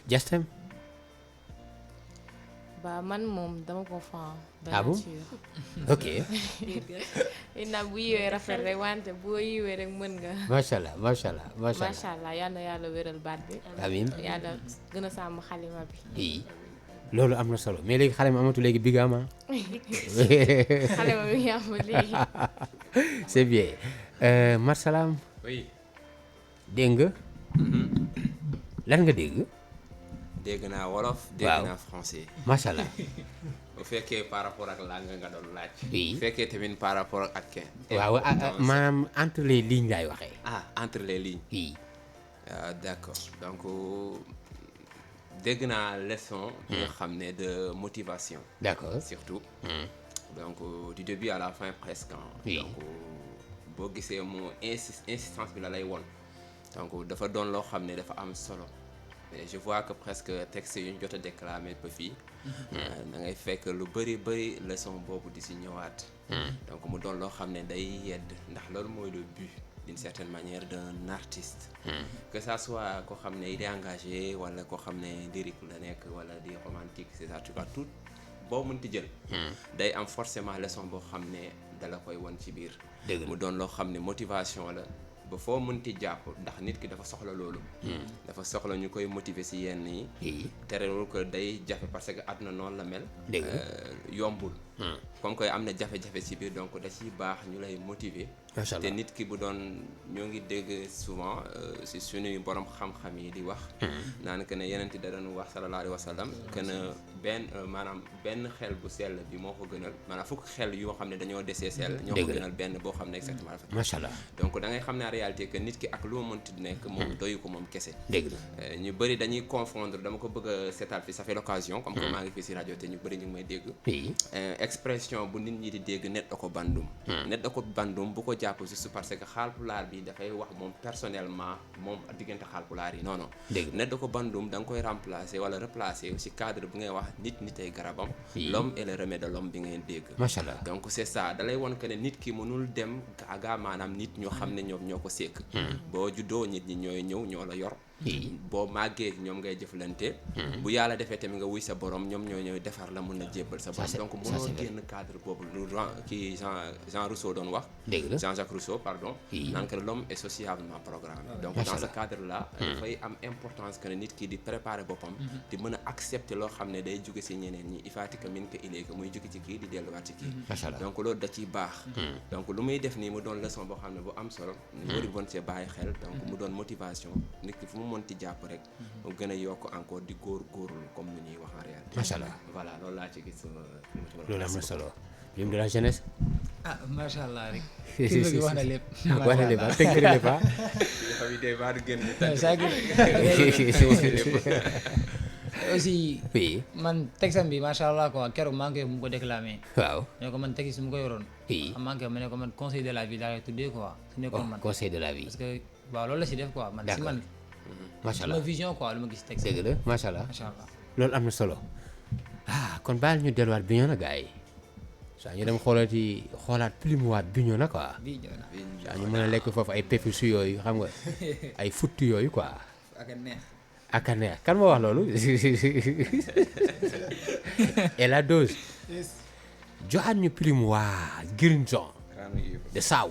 Justin. Bah man moom dama ko fan. Ah bon? Ok. Ina bu yiwee rafet rek wante boo yiwee rek mën nga. Macha Allah macha Allah macha Allah. Macha Allah yal na yàlla wéral baat bi. Amiin yàlla gën a sàmm xalima bi. oui loolu am na solo mais léegi xale ma amatu léegi bigama. xalima bi nga am léegi. C'est bien Marsalam. oui. dégg nga. lan nga dégg. dégg naa wolof. dégg naa français. macha allah. bu fekkee par rapport ak langue nga doon laaj. oui bu fekkee tamit par rapport ak kenn. waaw maanaam entre les lignes laay waxee. entre les lignes. oui. d'accord donc dégg naa leçon. bi nga xam ne de motivation. d'accord surtout. donc du début à la fin presque. oui donc boo gisee moo insistance bi la lay won donc dafa doon loo xam ne dafa am solo. Et je vois que presque texte yu ñu jot a déclamé ba fii da ngay fekk lu bëri leçon boobu di si ñëwaat donc mu doon loo xam ne day yedd ndax loolu mooy le but d'une certaine manière d'un artiste. Que ça soit koo xam ne il est engagé wala koo xam ne lyrique la nekk wala di romantique c'est ça tu vois tout boo mënti jël. day am forcément leçon boo xam ne dala koy won ci biir. mu doon loo xam ne motivation la ba foo mënti jàpp ndax nit ki dafa soxla loolu. dafa soxla ñu koy motiver ci yenn yi. terewul ko day jafe parce que àdduna noonu la mel. yombul. comme que am na jafe-jafe ci biir donc da ciy baax ñu lay motiver. te nit ki bu doon ñoo ngi dégg souvent ci suñuy borom xam-xam yi di wax. naan que ne yeneen da doon wax sallallahu alayhi wa sallam que ne benn xel bu sell bi moo ko gënal maanaam fukk xel yoo xam ne dañoo desee sell. ñoo ko gënal benn boo xam ne exactement rafet. macha allah donc da ngay xam ne en réalité que nit ki ak lu mu mënti nekk. moom doyu ko moom kese. dëgg la ñu bëri dañuy confondre dama ko bëgg a seetal fi ça fait l'occasion. comme que maa ngi fii ci rajo te ñu bëri ñu ngi may dégg. expression bu nit ñi di dégg neɗɗo ko bandum. neɗɗo ko bandum bu ko jàpp juste parce que xaalpulaar bi dafay wax moom personnellement moom diggante xaalpulaar yi non. neɗɗo ko bandum da nga koy remplacer wala replacer ci cadre bi ngay wax nit ay garabam. l'homme est le remède de l'homme bi ngeen dégg. macha allah donc c'est ça da lay won que ne nit ki mënul dem gaaga maanaam nit ñoo xam ne ñoom ñoo ko sekk. boo juddoo nit ñi ñooy ñëw ñoo la yor. boo màggee ñoom ngay jëflante. bu yàlla defee tamit nga wuy sa borom ñoom ñoo ñëw defar la mun na jébbal sa borom. donc mënoo génn cadre boobu lu kii Jean Rousseau doon wax. Jean-Jacques Rousseau pardon. naan que l'homme est sociablement programmé. donc dans ce cadre là. dafay am importance que nit ki di préparer boppam. di mën a accepter loo xam ne day jóge ci ñeneen ñi il faut que min ko ilee muy jóge ci kii di delluwaat ci kii. donc loolu da ciy baax. donc lu muy def nii mu doon leçon boo xam ne bu am solo. ñu wari bon see bàyyi xel donc mu doon motivation nit ki fu mu mënti jàpp rek mu gën a yokk encore di góorgóorlu comme ni ñuy wax en réalité. macha allah voilà loolu laa ci gis. loolu am na solo. l'hymne de la jeunesse. macha allah rek. kii bi wax na lépp. wax na lépp ah tënk na lépp ah. aussi. oui. man texam bi macha allah quoi keroog maa ngi koy mu ko déclamé. waaw. ne ko man texte su ma ko yoroon. oui. maa ngi koy ma ne ko man conseil de la vie daa koy tuddee quoi. su nekkoon man conseil de la vie. parce que waaw loolu la si def quoi. man si man. macha allah sama vision quoi lu ma gis texte. dëgg la macha allah. macha allah loolu am na solo. kon baal ñu delluwaat Bignona gars yi. saa ñu dem xoolaat Plimois Bignona quoi. Bignona. saa ñu mën a lekk foofu ay pépisu yooyu xam nga ay futtu yooyu quoi. ak a neex. ak a neex kan moo wax loolu. et la dose. joxaat ñu Plimois Guirinson de Sao.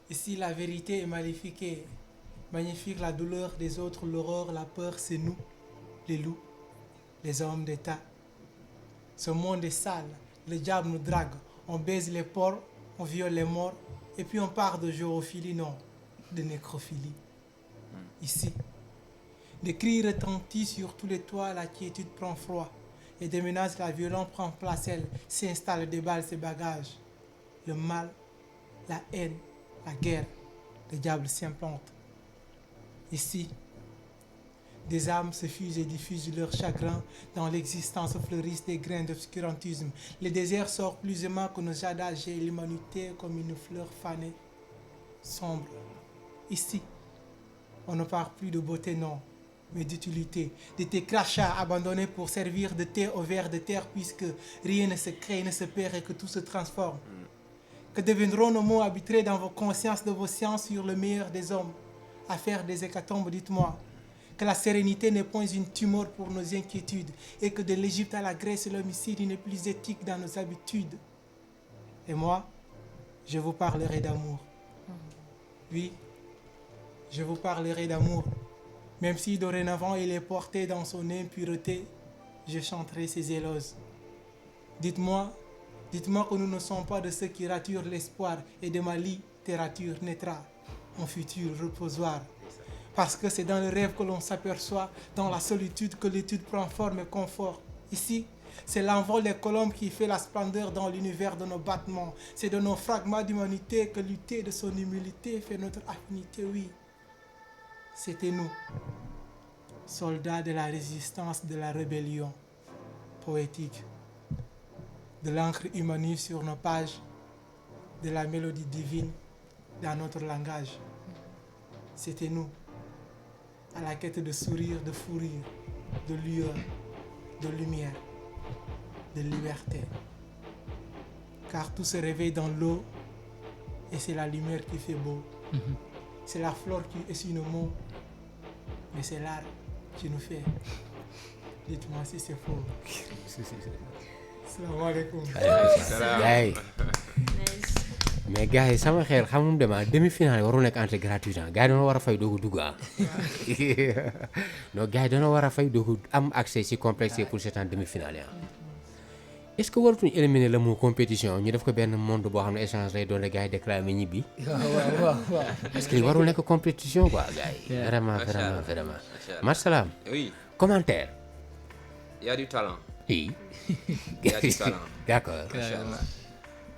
Ici, la vérité est maléfique et magnifique, la douleur des autres, l'horreur, la peur, c'est nous, les loups, les hommes d'État. Ce monde est sale, le diable nous drague, on baise les porcs, on viole les morts, et puis on part de jourophilie, non, de nécrophilie. Ici, des cris retentissent sur tous les toits, la quiétude prend froid, et des menaces, la violence prend place, elle s'installe, déballe ses bagages. Le mal, la haine, la guerre, le diable s'implante. Ici, des âmes se fusent et diffusent leur chagrin. Dans l'existence fleurissent des grains d'obscurantisme. Le désert sort plus aimant que nos adages et l'humanité comme une fleur fanée, sombre. Ici, on ne parle plus de beauté, non, mais d'utilité. De tes crachats abandonnés pour servir de thé au ver de terre, puisque rien ne se crée, ne se perd et que tout se transforme. Que deviendront nos mots arbitrés dans vos consciences de vos sciences sur le meilleur des hommes? À faire des hécatombes, dites-moi. Que la sérénité n'est point une tumeur pour nos inquiétudes et que de l'Égypte à la Grèce, l'homicide n'est plus éthique dans nos habitudes. Et moi, je vous parlerai d'amour. Oui, je vous parlerai d'amour. Même si dorénavant il est porté dans son impureté, je chanterai ses éloges. Dites-moi que nous ne sommes pas de ceux qui raturent l'espoir et de ma littérature naîtra un futur reposoir. Parce que c'est dans le rêve que l'on s'aperçoit, dans la solitude que l'étude prend forme et confort. Ici, c'est l'envol des colombes qui fait la splendeur dans l'univers de nos battements. C'est de nos fragments d'humanité que lutter de son humilité fait notre affinité, oui. C'était nous, soldats de la résistance, de la rébellion poétique. De l'encre humaniste sur nos pages, de la mélodie divine dans notre langage. C'était nous, à la quête de sourire, de fou rire, de lueur, de lumière, de liberté. car tout se réveille dans l'eau et c'est la lumière qui fait beau. C'est la flore qui essuie nos mots, mais c'est l'art qui nous fait. Dites-moi si c'est faux. Salam alaikum. Hey. Mais gars yi sama xel xamum dema demi-finale waru nekk entrée gratuite gars yi dañoo war a fay doogu dugg non gars yi dañoo war a fay doogu am accès ci complexe pour cette demi-finale est-ce que waratuñu éliminer le mot compétition ñu def ko benn monde boo xam ne échange lay doon gars yi déclaré ñibbi waaw. parce que li warul nekk compétition quoi gars yi vraiment Marsalaam oui commentaire il y a du talent oui il y a du talent d'accord Machallah.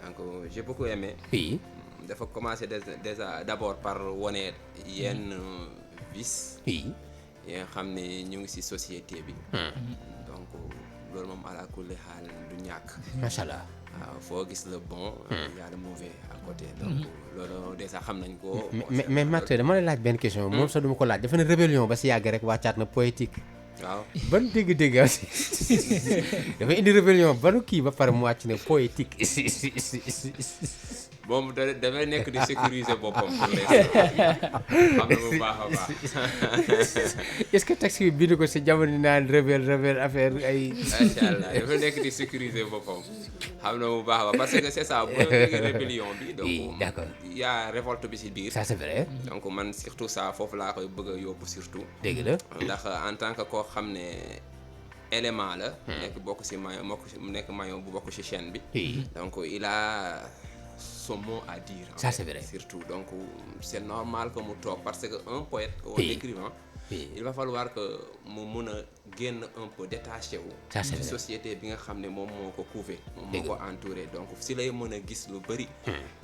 Donc j'ai beaucoup aimé. oui dafa commencer déjà d'abord par wone yenn vice oui yi nga xam ne ñu ngi ci société bi donc loolu moom ala kulli xaal du ñàkk macha allah waaw foo gis le bon y a le mauvais à côté donc loolu déjà xam nañ ko mais Matt dama lay laaj benn question moom sax duma ko laaj dafa ne rébellion ba si yàgg rek wàccaat na poétique waaw ban dégg-dégg aussi dafa indi rébellion banu kii ba pare mu wàcc ne poétique moom dafay nekk di sécuriser boppam pour l'instant xam na bu baax a baax est-ce que taxi bi bind ko si jamono naan rebelle affaire ay macha allah dafay nekk di sécuriser boppam xam na bu baax a baax parce que c'est ça boo déggee rébellion bi donc oui, d'accord. il y a révolte bi ci biir ça c'est vrai donc man surtout ça foofu laa koy bëgg a yóbbu surtout dégg la ndax en tant que koo xam ne élément la nekk bokk ci maillon nekk maillon bu bokk ci chaîne bi oui donc il a son mot à dire ça c'est vrai surtout donc c'est normal que mu toog parce que un poète ou un Oui. écrivain oui il va falloir que mu mun a génn un peu détaché wu Ça, c'est ci vrai. société bi nga xam ne moom moo ko couvé moom moo Dëgg ko entouré donc si lay mën a gis lu bëri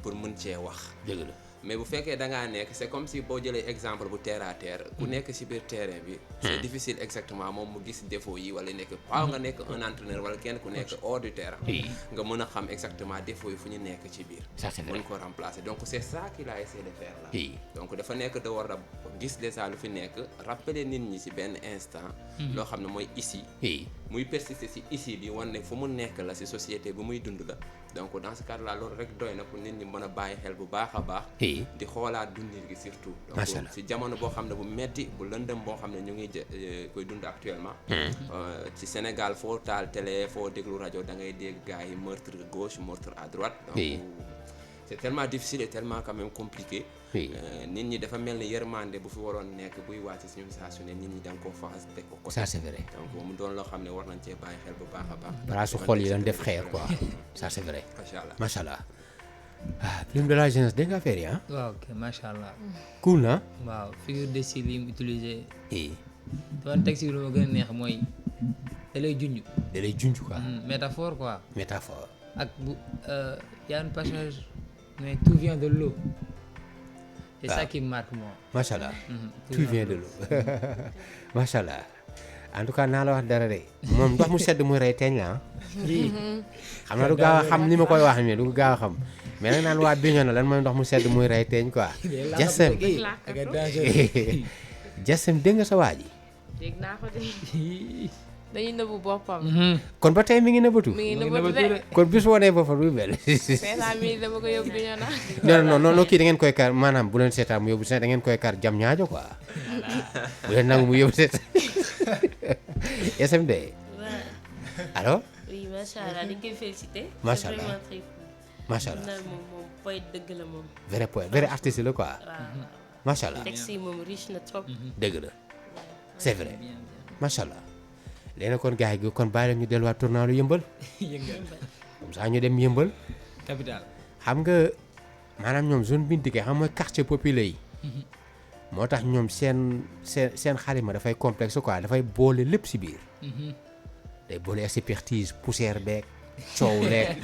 pour mën cee wax dégg la mais bu fekkee da ngaa nekk c'est comme si boo jëlee exemple bu terre à terre ku nekk ci biir terrain bi c'est difficile exactement moom mu gis défaut yi wala nekk waaw nga nekk un entraîneur wala kenn ku nekk hors du terrain Oui. nga mën a xam exactement défaut yi fu ñu nekk ci biir Ça, c'est vrai. mën ko remplacer donc c'est ça qu'il a essayé de faire là Oui. donc dafa nekk da war a gis déjà lu fi nekk rappeler nit ñi ci benn instant loo xam ne mooy ici oui muy persister ci ici bi wan ne fu mu nekk la ci société bi muy dund la donc dans ce cadre là loolu rek doy na pour nit ñi mën a bàyyi xel bu baax a baax oui di xoolaat dundin gi surtout Macha Allah. donc ci jamono boo xam ne bu metti bu lëndëm boo xam ne ñu ngi koy dund actuellement ci Sénégal foo taal télé foo déglu rajo da ngay dégg gars yi meurtre gauche meurtre à droite donc Oui. c'est tellement difficile et tellement quand même compliqué Oui. nit ñi dafa mel ni yërmande bu fi waroon nekk buy wàcc ci ñun saa su ne nit ñi da nga ko faxas teg ko côté ça c'est vrai donc mu doon loo xam ne war nañ cee bàyyi xel bu baax a baax balaa su xol yi dañ def xeer quoi ça c'est vrai macha allah macha allah ah plume de la jeunesse dégg nga affaire yi ah waaw ok macha allah. cool na waaw figure de style yi mu utilisé. eh dafa texte bi lu ma gën a neex mooy da lay junj. da lay junj quoi métaphore quoi. métaphore ak bu y a un passage mais tout vient de l'eau. C'est ça qui me marque moi. macha allah tout vient de l'eau macha allah en tout cas naa la wax dara de moom ndox mu sedd muy rey teeñ la ah xam naa du gaaw a xam ni ma koy wax nii du gaaw a xam mais nag naan waa Bignona lan mooy ndox mu sedd muy rey teeñ quoi Jassem Jassem dégg nga sa waa ji dégg naa ko de dañuy nëbbu boppam. kon ba tey mi ngi nëbbatu mi ngi nëbbatu de. kon bis wonee boppam du mel seetaan mi dama ko yóbbu Bignona. non kii da ngeen koy kar maanaam bu leen seetaan mu yóbbu seet da ngeen koy kar jam ñaajo quoi bu leen nangu mu yóbbu seet SMD alors oui macha allah dañ koy féliciter. Macha c'est Allah. vraiment très cool. macha allah naan moom poète dëgg la moom. vrai poète vrai artiste la quoi waaw macha allah texte yi moom riche na trop. dëgg la c'est vrai macha allah léegi nag kon gars yi kon bàyyi la ñu delluwaat tournalu yëmbal comme ça ñu dem yëmbal Capital. xam nga maanaam ñoom zone bi ñu dikkee xam mooy quartier populaire yi moo tax ñoom seen xalima dafay complexe quoi dafay boole lépp si biir day boole expertise poussière beeg coow leeg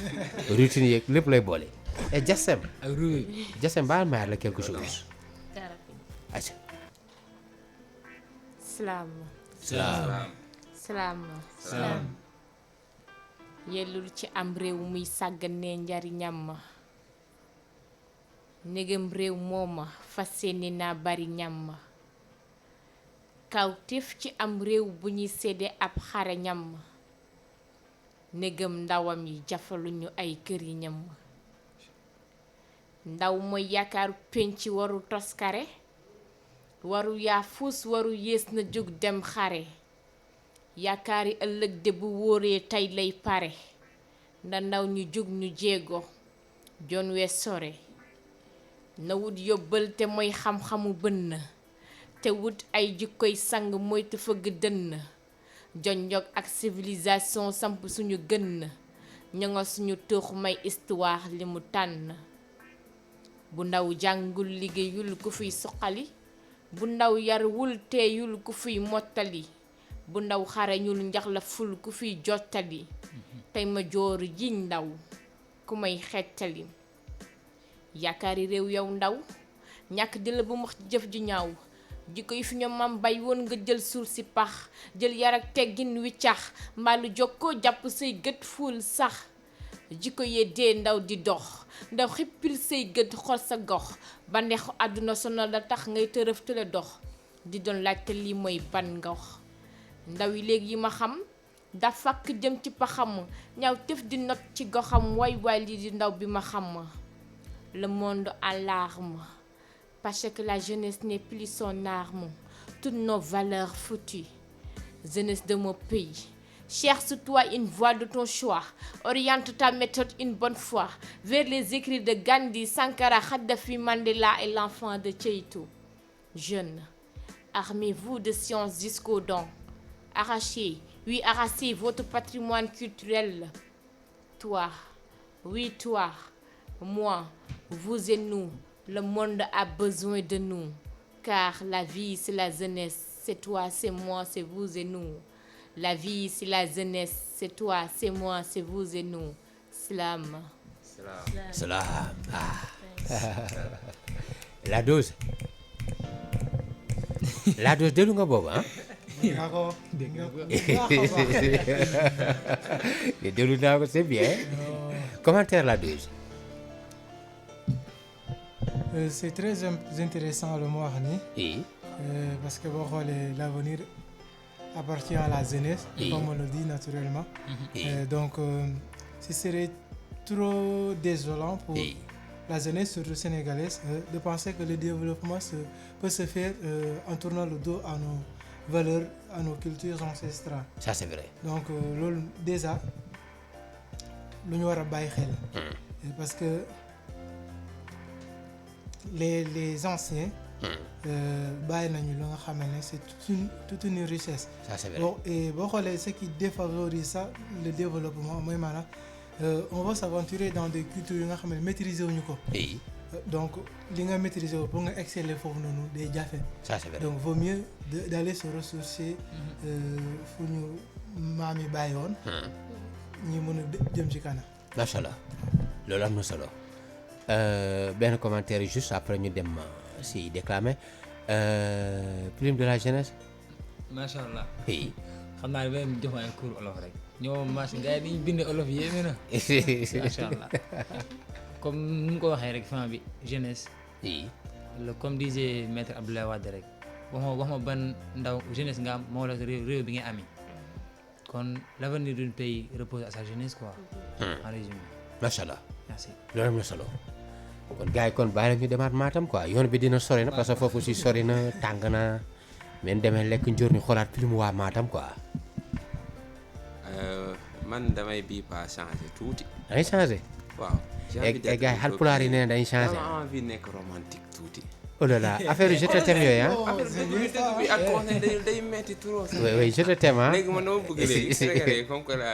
routine yeeg lépp lay boole et Jassem ak Roué. Jassem baal ma la quelque chose aca salaam. salaam. salaam. yellul ci am réew muy sàgganee njariñam ma ndegam réew mooma fas yéene naa bari ñam ma kawtéef ci am réew bu ñuy séddee ab xare ñam ma négam ndawam yi jafaluñu ay këriñam ndaw mooy yaakaaru penc waru toskare waru yaa fuus waru yées na jóg dem xare yaakaari ëllëg de bu wóoree tey lay pare nda ndaw ñu jóg ñu jéego jon we sore na wut yóbbal te mooy xam-xamu bënn te wut ay jikkoy sang moytu fëgg dënn jonjog ak civilisation samp suñu gën ña nga suñu tux may histoire li mu tànn bu ndaw jàngul liggéeyul ku fiy suqali bu ndaw yarwul teeyul ku fiy mottali bu ndaw xarañul njax la ful ku fiy jottali tey ma jooru jiñ ndaw ku may xettali yaakaari réew yow ndaw ñàkk di la bu mu jëf ju ñaaw jikko yi fi ñoom mam bay woon nga jël suul si pax jël yar ak teggin wi cax mbaalu jokkoo jàpp say gët fuul sax jikko yee dee ndaw di dox ndaw xippil say gët xol sa gox ba ndeexu àdduna sonal la tax ngay tërëf tële dox di doon laajte lii mooy ban ngox ndaw yi léegi yi ma xam da fàkk jëm ci paxam ñaaw tëf di not ci goxam waay waay lii di ndaw bi ma xam le monde en larmes parce que la jeunesse n'est plus son arme toutes nos valeurs foutues jeunesse de mon pays cherche-toi une voie de ton choix oriente ta méthode une bonne fois vers les écrits de Gandhi, Sankara, Kadhafi, Mandela et l'enfant de Tcheïtou. Jeunes, armez-vous de science jusqu'aux dents. Arrachez, oui, arrachez votre patrimoine culturel. Toi, oui, toi, moi, vous et nous, le monde a besoin de nous. Car la vie, c'est la jeunesse. C'est toi, c'est moi, c'est vous et nous. La vie, c'est la jeunesse. C'est toi, c'est moi, c'est vous et nous. Slam. Salam. La dose. La dose déglu nga boobu ah. déglu naa ko c'est bien. Commentaire la dose. C'est très intéressant le mot Arni. Oui. Parce que bon, l'avenir appartient à la jeunesse, Oui. comme on le dit naturellement. Oui. Donc, ce serait trop désolant pour Oui. la jeunesse, surtout sénégalaise, de penser que le développement peut se faire en tournant le dos à nos valeurs, à nos cultures ancestrales. Ça c'est vrai. Donc, loolu déjà, lu ñu war a bàyyi xel. Parce que les anciens bàyyi nañu lu nga xam ne c'est toute une richesse. Ça c'est vrai. Bon, et boo xoolee ce qui défavorise ça le développement mooy maanaam on va s'aventurer dans des cultures yi nga xam ne maîtriser wuñu ko. Oui. Donc li nga maîtriser ko pour nga exceller foofu noonu day jafe. Ça c'est vrai. Donc vaut mieux d'aller se ressourcer fu ñu maam yi bàyyi woon. ñi mën a jëm ci kanam. Macha allah loolu am na solo benn commentaire juste après ñu dem si déclamer prime de la jeunesse. macha allah. Oui. xam naa ne benn jox ma ay cours olof rek ñoo macha gars yi dañuy bind olof yéeme na. macha allah comme nu mu ko waxee rek fin bi jeunesse. Oui. Comme disait maître Abdoulaye Wade rek wax ma ban ndaw jeunesse nga am moo la réew bi nga ami kon l'avenir d'un pays repose à sa jeunesse quoi. En résumé. Macha allah. Merci. loolu am na solo kon gars yi kon bàyyi la ñu demaat Matam quoi yoon bi dina sori na parce que foofu aussi sori na tàng na men demee lekk njur ñu xoolaat film waa Matam quoi. man damay bii pas changer tuuti. da ngay changé. waaw. et gars yi Haalpulaar yi nee na dañuy changé. dama envie nekk romantique tuuti. oh là là affaire je te t'aime yooyu ah. affaire dëgg bi ak conseil day metti trop. oui oui je te t'aime ah. léegi man dama bëgg léegi Sénégalais comme que la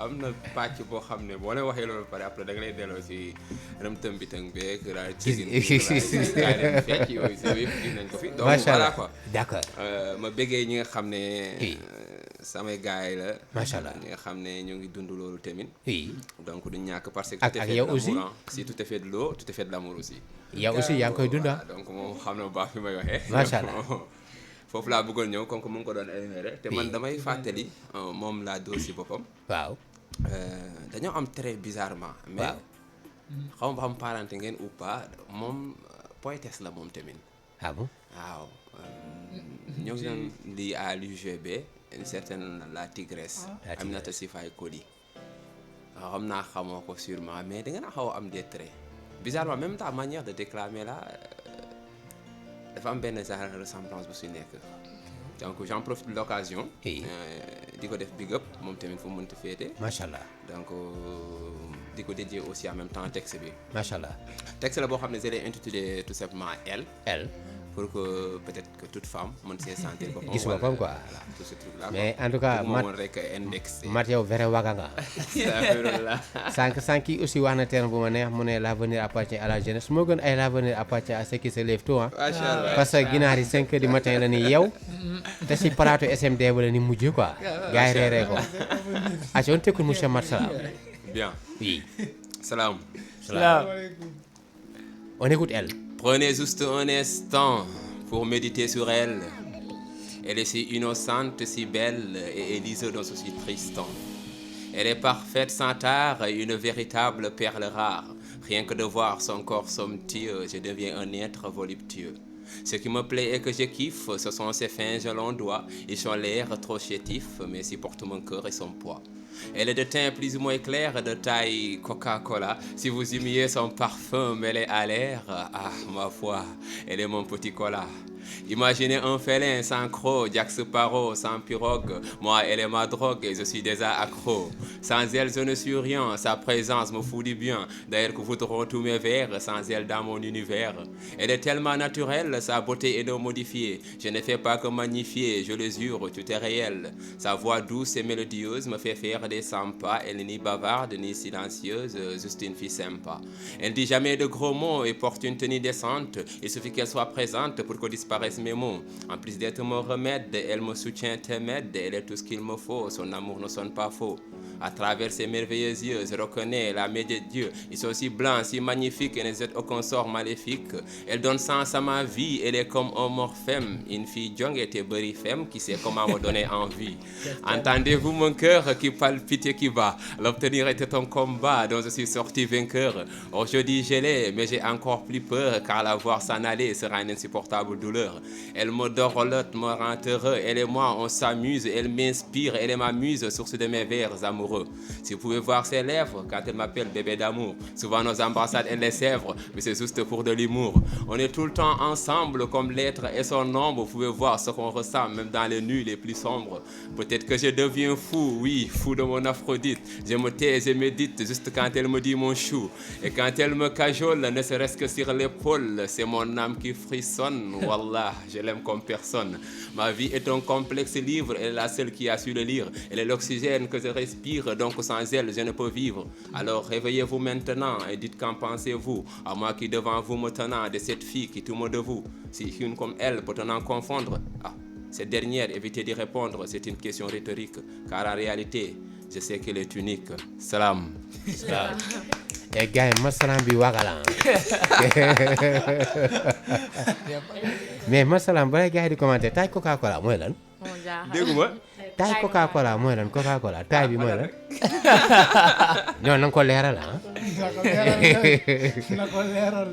am na pàcc boo xam ne boo leen waxee loolu pare après da nga lay delloo si rëm tëm bi tëng beeg daal jigéen ñi fecc yooyu si yëpp gis nañ ko fi. donc macha voilà allah quoi. d'accord. ma bëggee ñi nga xam ne. samay gars yi la. macha allah ñi nga xam ne ñoo ngi dund loolu tamit. oui. donc du ñàkk parce que. ak yow aussi si tout est fait de l'eau tout est fait de l'amour aussi. yow aussi yaa ngi koy dund ah. donc moom xam na bu baax fi may waxee. macha allah foofu laa bëggoon ñëw comme que mu ngi ko doon énuméré te man damay fàttali moom laa dóor si boppam. waaw. dañoo am très bizarrement. mais xaw ma ba xam parenté ngeen ou pas moom poétesse la moom tamit. ah bon. waaw ñoo ngi doon lii à l'UGB une certaine la tigresse. Aminata Sifay Koli. xam naa xamoo ko sûrement mais da nga xaw a am des traits bizarrement même ta manière de déclamer là dafa am benn genre ressemblance bu si nekk donc j'en profite de l'occasion di ko def big up moom tamit fu mu mënti féete macha allah donc di ko dédier aussi en même temps texte bi macha allah texte la boo xam ne je l'ai intitulé tout simplement Elle pour que peut-être que toute femme mën see sentir boppam gis boppam quoi tout ce truc là mais en tout cas mat yow vrai waga nga sànq yi aussi wax na terme bu ma neex mu ne l'avenir appartient à la jeunesse moo gën ay l'avenir appartient à ceux qui se lèvent tôt parce que ginaar yi 5 heures du matin la ni yeew te si plateau SMD ba la ni mujj quoi gars yi reeree ko aca on t'écoute monsieur Mat Salam bien oui salam on écoute Elle. Prenez juste un instant pour méditer sur elle. Elle est si innocente, si belle, et Élise dans ceci tristant. Elle est parfaite sans tard, une véritable perle rare. Rien que de voir son corps somptueux, je deviens un être voluptueux. Ce qui me plaît et que je kiffe, ce sont ses fins longs doigts. Ils ont l'air trop chétifs, mais supportent mon cœur et son poids. Elle est de teint plus ou moins clair, de taille Coca-Cola. Si vous aimiez son parfum, elle est à l'air. Ah, ma foi, elle est mon petit cola. Imaginez un félin sans croc, Jack Sparrow sans pirogue. Moi, elle est ma drogue et je suis déjà accro. Sans elle, je ne suis rien. Sa présence me fout du bien. D'ailleurs, que voudront tous mes vers sans elle dans mon univers. Elle est tellement naturelle, sa beauté est non modifiée. Je ne fais pas que magnifier, je le jure, tout est réel. Sa voix douce et mélodieuse me fait faire des 100 pas. Elle n'est ni bavarde ni silencieuse, juste une fille sympa. Elle dit jamais de gros mots et porte une tenue décente. Il suffit qu'elle soit présente pour que disparaissent mes mots. En plus d'être mon remède, elle me soutient et m'aide. Elle est tout ce qu'il me faut, son amour ne sonne pas faux. À travers ses merveilleux yeux, je reconnais la main de Dieu. Ils sont si blancs, si magnifiques et ne jettent aucun sort maléfique. Elle donne sens à ma vie, elle est comme un morphème. Une fille jongue était berifemme qui sait comment me donner envie. Entendez-vous mon cœur qui palpite et qui bat? L'obtenir était un combat dont je suis sorti vainqueur. Aujourd'hui je l'ai, mais j'ai encore plus peur car la voir s'en aller sera une insupportable douleur. Elle me dorlote, me rend heureux. Elle et moi on s'amuse, elle m'inspire, elle est ma muse, source de mes vers amoureux. Si vous pouvez voir ses lèvres quand elle m'appelle bébé d'amour. Souvent nos ambassades elles les sèvres, mais c'est juste pour de l'humour. On est tout le temps ensemble comme l'être et son ombre. Vous pouvez voir ce qu'on ressent même dans les nuits les plus sombres. Peut-être que je deviens fou, oui, fou de mon Aphrodite. Je me tais, je médite juste quand elle me dit mon chou. Et quand elle me cajole, ne serait-ce que sur l'épaule, c'est mon âme qui frissonne. Wallah, je l'aime comme personne. Ma vie est un complexe livre, elle est la seule qui a su le lire. Elle est l'oxygène que je respire, donc sans elle je ne peux vivre. Alors réveillez-vous maintenant et dites qu'en pensez-vous. À moi qui devant vous me tenant de cette fille qui tout me de vous. Si une comme elle peut en confondre, cette dernière évitez d'y répondre, c'est une question rhétorique. Car en réalité, je sais qu'elle est unique. Salam. Salam. Eh gars yi masalam bi wagala mais masalam balay gars yi di commenter taay Coca-Cola mooy lan dégguma taay Coca-Cola mooy lan Coca-Cola taay bi mooy lan non na nga ko leeral na ko leeral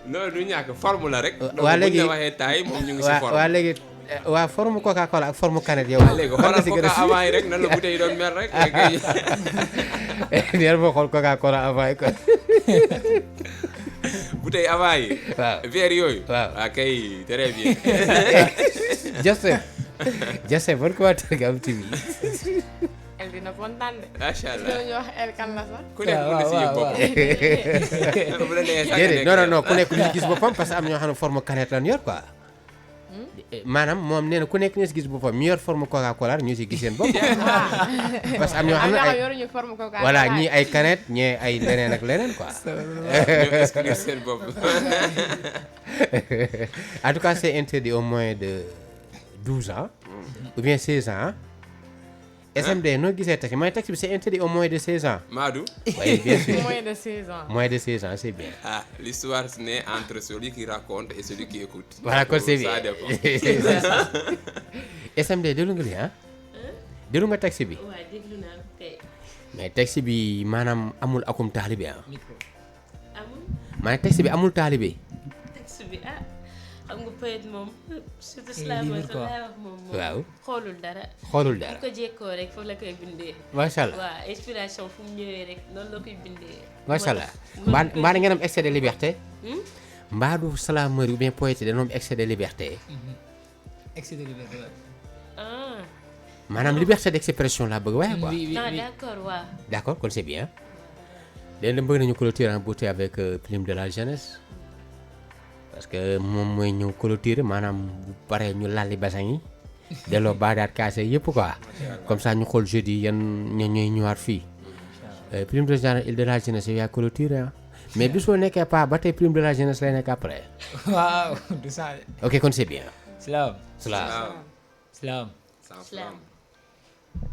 non du ñàkk forme la rek waa léegi donc bu ñu waxee taay moom ñu ngi si forme waa léegi waa forme Coca-Cola ak forme canette yow léegi xoolal Coca avant yi rek nan la bouteille doon mel rek neen moo xool Coca-Cola avant yi quoi bouteille avant yi waaw verre yooyu waaw kay très bien Joseph ban commentaire nga am ci bi El dina kontaan de. macha allah ñu wax El kan la sax. ku nekk mën na si yëg boppam bu la neexee sax déedéet non ku nekk ñu gis boppam parce que am ñoo xam ne forme canette lan yor quoi maanaam moom nee na ku nekk ñu si gis boppam ñu yor forme Coca-Cola ñu si gis seen bopp parce que am ñoo xam ne ay yoruñu forme Coca-Cola voilà ñii ay canette ñii ay leneen ak leneen quoi ñoo exclure seen bopp en tout cas c'est interdit au moins de 12 ans ou bien 16 ans SMD noo gisee taxi mooy taxi bi c'est interdit au moins de 16 ans. Madou. Oui, bien sûr. Moins de 16 ans. Moins de 16 ans, c'est bien. Ah, l'histoire ce n'est entre celui qui raconte et celui qui écoute. Voilà, kon c'est bien. Ça dépend. SMD déglu nga lii ah. déglu nga taxi bi. waaw déglu naa kay. mais taxi bi maanaam amul akum taalibe ah. amul. maanaam taxi bi amul taalibe. texte bi ah xam nga poète moom surtout slameur sa laay wax moom waaw xoolul dara xoolul ko jekkoo rek foofu la koy bindee macha allah waaw inspiration fu mu ñëwee rek noonu la koy bindee macha allah mbaa ngeen am excès de liberté mbaa du slameur ou bien poète dañoo am excès de liberté Excès de liberté. maanaam liberté d'expression laa bëgg waaye quoi. d'accord waaw. d'accord kon c'est bien. léegi nag bëgg nañu clôturer en beauté avec Plume de la jeunesse parce que moom mooy ñëw clôturer maanaam bu paree ñu lalli basan yi delloo baadaat kaase yëpp quoi comme ça ñu xool jeudi yan ñooy ñëwaat fii. Plume de la jeunesse yow yaa clôturer mais bis boo nekkee pas ba tey Plume de la jeunesse lay nekk après. waaw du ça. ok kon c'est bien. Slam.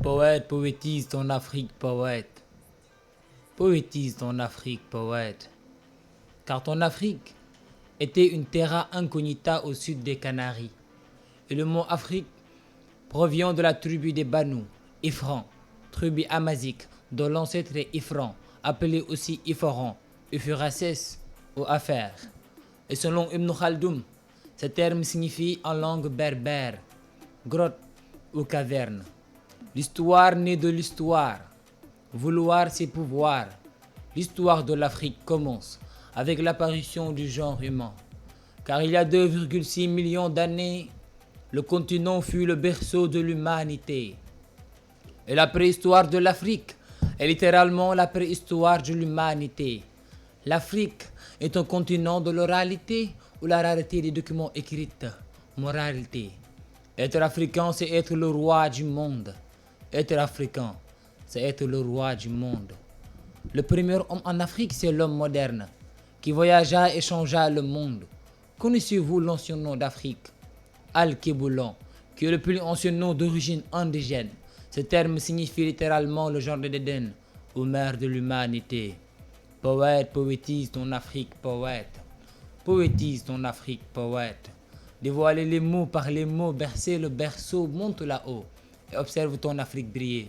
Poète, poétise ton Afrique, poète. Poétise ton Afrique, poète. Car ton Afrique était une terra incognita au sud des Canaries. Et le mot Afrique provient de la tribu des Banu, Ifran, tribu amazique, dont l'ancêtre est Ifran, appelé aussi Iforan, Ufuraces ou Affaire. Et selon Ibn Khaldoum, ce terme signifie en langue berbère, grotte ou caverne. L'histoire naît de l'histoire. Vouloir, c'est pouvoir. L'histoire de l'Afrique commence avec l'apparition du genre humain. Car il y a 2,6 millions d'années, le continent fut le berceau de l'humanité. Et la préhistoire de l'Afrique est littéralement la préhistoire de l'humanité. L'Afrique est un continent de l'oralité ou la rareté des documents écrits. Moralité. Être africain, c'est être le roi du monde. Être africain, c'est être le roi du monde. Le premier homme en Afrique, c'est l'homme moderne, qui voyagea et changea le monde. Connaissez-vous l'ancien nom d'Afrique? Al-Kéboulan, qui est le plus ancien nom d'origine indigène. Ce terme signifie littéralement le genre d'Éden, ou mère de l'humanité. Poète, poétise ton Afrique, poète. Poétise ton Afrique, poète. Dévoiler les mots par les mots, bercer le berceau, monte là-haut et observe ton Afrique briller.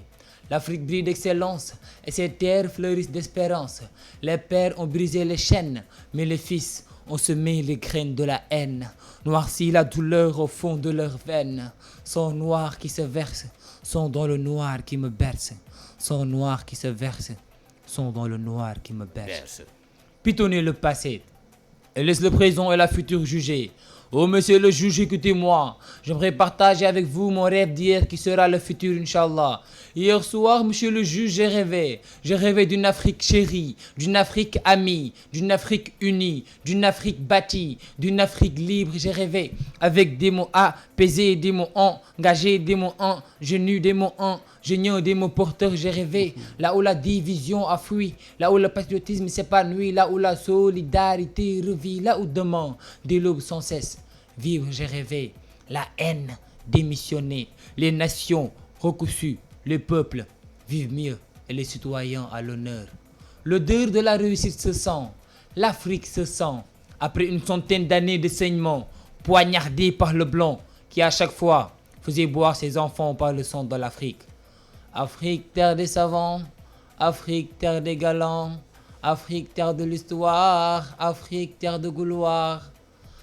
L'Afrique brille d'excellence et ses terres fleurissent d'espérance. Les pères ont brisé les chaînes, mais les fils ont semé les graines de la haine. Noirci la douleur au fond de leurs veines. Sang noir qui se verse, sont dans le noir qui me berce. Sang noir qui se verse, sont dans le noir qui me berce. Pitonnez le passé et laisse le présent et la future juger. Oh monsieur le juge, écoutez-moi. J'aimerais partager avec vous mon rêve d'hier qui sera le futur, Inch'Allah. Hier soir, monsieur le juge, j'ai rêvé. J'ai rêvé d'une Afrique chérie, d'une Afrique amie, d'une Afrique unie, d'une Afrique bâtie, d'une Afrique libre. J'ai rêvé avec des mots apaisés, des mots engagés, des mots ingénus, des mots ingénieux, des mots porteurs. J'ai rêvé là où la division a fui, là où le patriotisme s'épanouit, là où la solidarité revit, là où demain, des l'aube sans cesse. Vivre, j'ai rêvé, la haine démissionnée, les nations recousues, les peuples vivent mieux et les citoyens à l'honneur. L'odeur de la réussite se sent, l'Afrique se sent, après une centaine d'années de saignement, poignardée par le blanc qui à chaque fois faisait boire ses enfants par le sang de l'Afrique. Afrique, terre des savants, Afrique, terre des galants, Afrique, terre de l'histoire, Afrique, terre de gloire.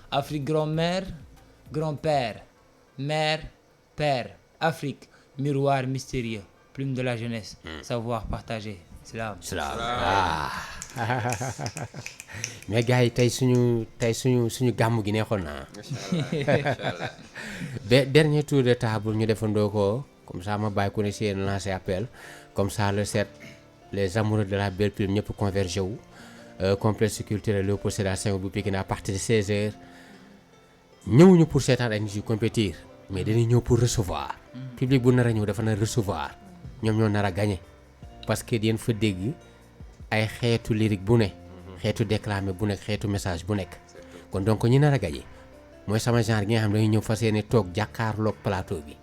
Afrique, grand-mère, grand-père, mère, père. Afrique, miroir mystérieux, plume de la jeunesse, savoir partager. Slam. mais gars yi tey suñu gàmmu gi neexoon na. Dernier tour de table ñu defandoo ko comme ça ma bàyyi ko ne si yéen lancé appel comme ça le set les amoureux de la belle plume ñëpp convergé wu complexe culturel Léopold Sédar Senghor bu Pikine à partir de 16h. ñëwuñu pour seetaan ay nit yu compétir mais dañuy ñëw pour recevoir. public bu nar a ñëw dafa nar recevoir ñoom ñoo nar a gagné parce que yéen fa dégg ay xeetu lyrique bu ne. xeetu déclamé bu nekk xeetu message bu nekk. kon donc ñi nar a gagné mooy sama genre gi nga xam ne dañuy ñëw fas yéene toog jàkkaarloog plateau bi.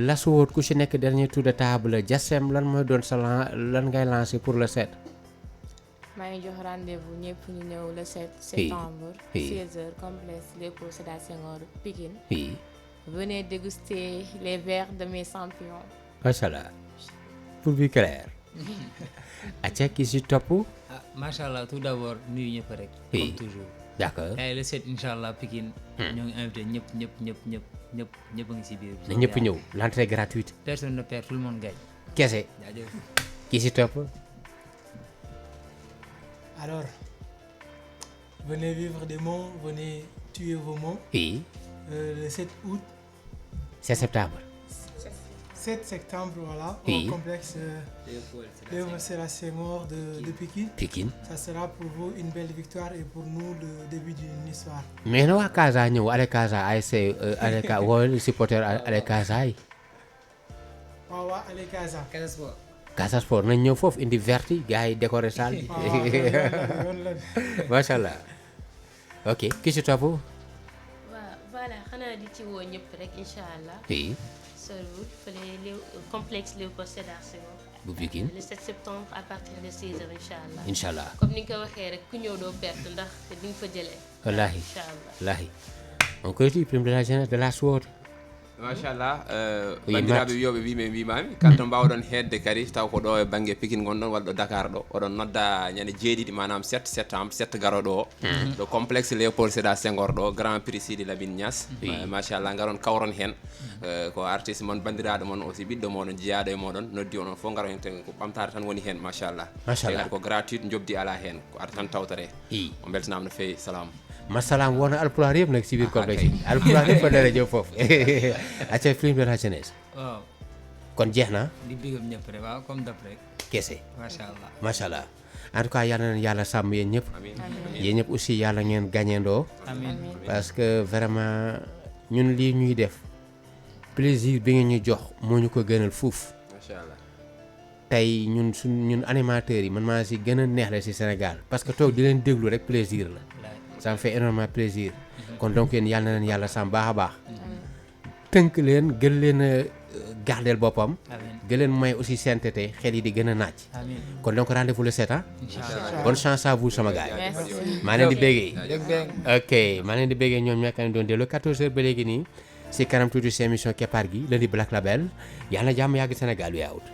Lasu woot ku si nekk dernier tour de table Jassem lan mooy doon sa lan ngay lancé pour le 7. maa ngi jox rendez-vous ñëpp ñu ñëw le 7 septembre 16h complexe Léopold Sédar Senghor Pikine. Venez déguster les verres de mes champions. Macha allah pour bi clair. acca ki si topp. Macha allah tout d'abord nuyu ñëpp rek. comme toujours. d'accord et le 7 inchallah Pikine ñoo ngi invité ñëpp a ngi si biir na ñëpp ñëw l'entrée gratuite personne ne perd tout le monde gagne kese jaajëf ki si topp Alors, venez vivre des mots, venez tuer vos mots. oui Le 7 août, 7 septembre 7 septembre, voilà, Oui. au complexe Léopold Sédar Senghor de Pikine. Pikine Ça sera pour vous une belle victoire et pour nous le début d'une histoire. mais na waa Casa ñëw ale Casa ASC ale ka woo supporter ale Casa yi waaw waaw allez Casa. Casa Sport nañ ñëw foofu indi vert yi gars yi décorer salle bi waaw yoon la macha allah ok ki si topp waaw voilà xanaa di ci woo ñëpp rek incha allah. oui soriwul fële complexe Léopold Sédar Senghor. bu Pikine le 7 septembre à partir de 16h incha allah. incha allah comme ni nga ko waxee rek ku ñëw doo perte ndax di nga fa jëlee. wallaahi incha allah. wallaahi on koy ti prime de la jeunesse de la SWOT machallah Oui, bandiraɓe wiyoɓe wiɓe mbimami kala to mbawɗon hedde kadi taw ko ɗo e banggue Pikine gonɗon walla ɗo Dakar ɗo oɗon nodda ñande jeeɗiɗi manam 7 septembre 7 garoɗo o ɗo complexe Léopold Sédar Senghor ɗo grand prix Sidi Lamine Niass machallah garon kawron hen ko artiste moon bandiraɗo moon aussi ɓiɗɗo moɗon jeeyaɗo e moɗon noddi onon fof garo hen tan ko ɓamtare tan woni hen machallah Machallah. kadi ko gratuite jobdi ala hen ko ar tan tawtore i o beltanama no fewi salam masalaam woon na alpulaar yëpp nag si biir complexe bi alpulaar yëpp fa dara jëm foofu acca prime de la jeunesse waaw kon jeex na di bigam ñëpp rek waaw comme dap rek kese macha allah macha allah en tout cas yal na leen yàlla sàmm yéen ñëpp yéen ñëpp aussi yàlla ngeen gañeendoo amiin parce que vraiment ñun lii ñuy def plaisir bi ngeen ñu jox moo ñu ko gënal fuuf machallah tey ñun animateurs yi man maa si gën a neexle si Sénégal parce que toog di leen déglu rek plaisir la ça me fait énormément plaisir kon donc yéen yàlla na leen yàlla sàmm baax a baax tënk leen gën leen a gardeel boppam amiin gën leen may aussi sainteté xel yi di gën a naaj amiin kon donc rendez-vous le 7 ans inchallah bonne chance à vous sama gars yi merci maa leen di béggee dëgg dëgg ok maa leen di béggee ñoom ñoo kan doon delloo 14h ba léegi nii si kanam tuuti si émission keppaar gi lundi Black Label yàlla na jàmm yàgg Sénégal wi out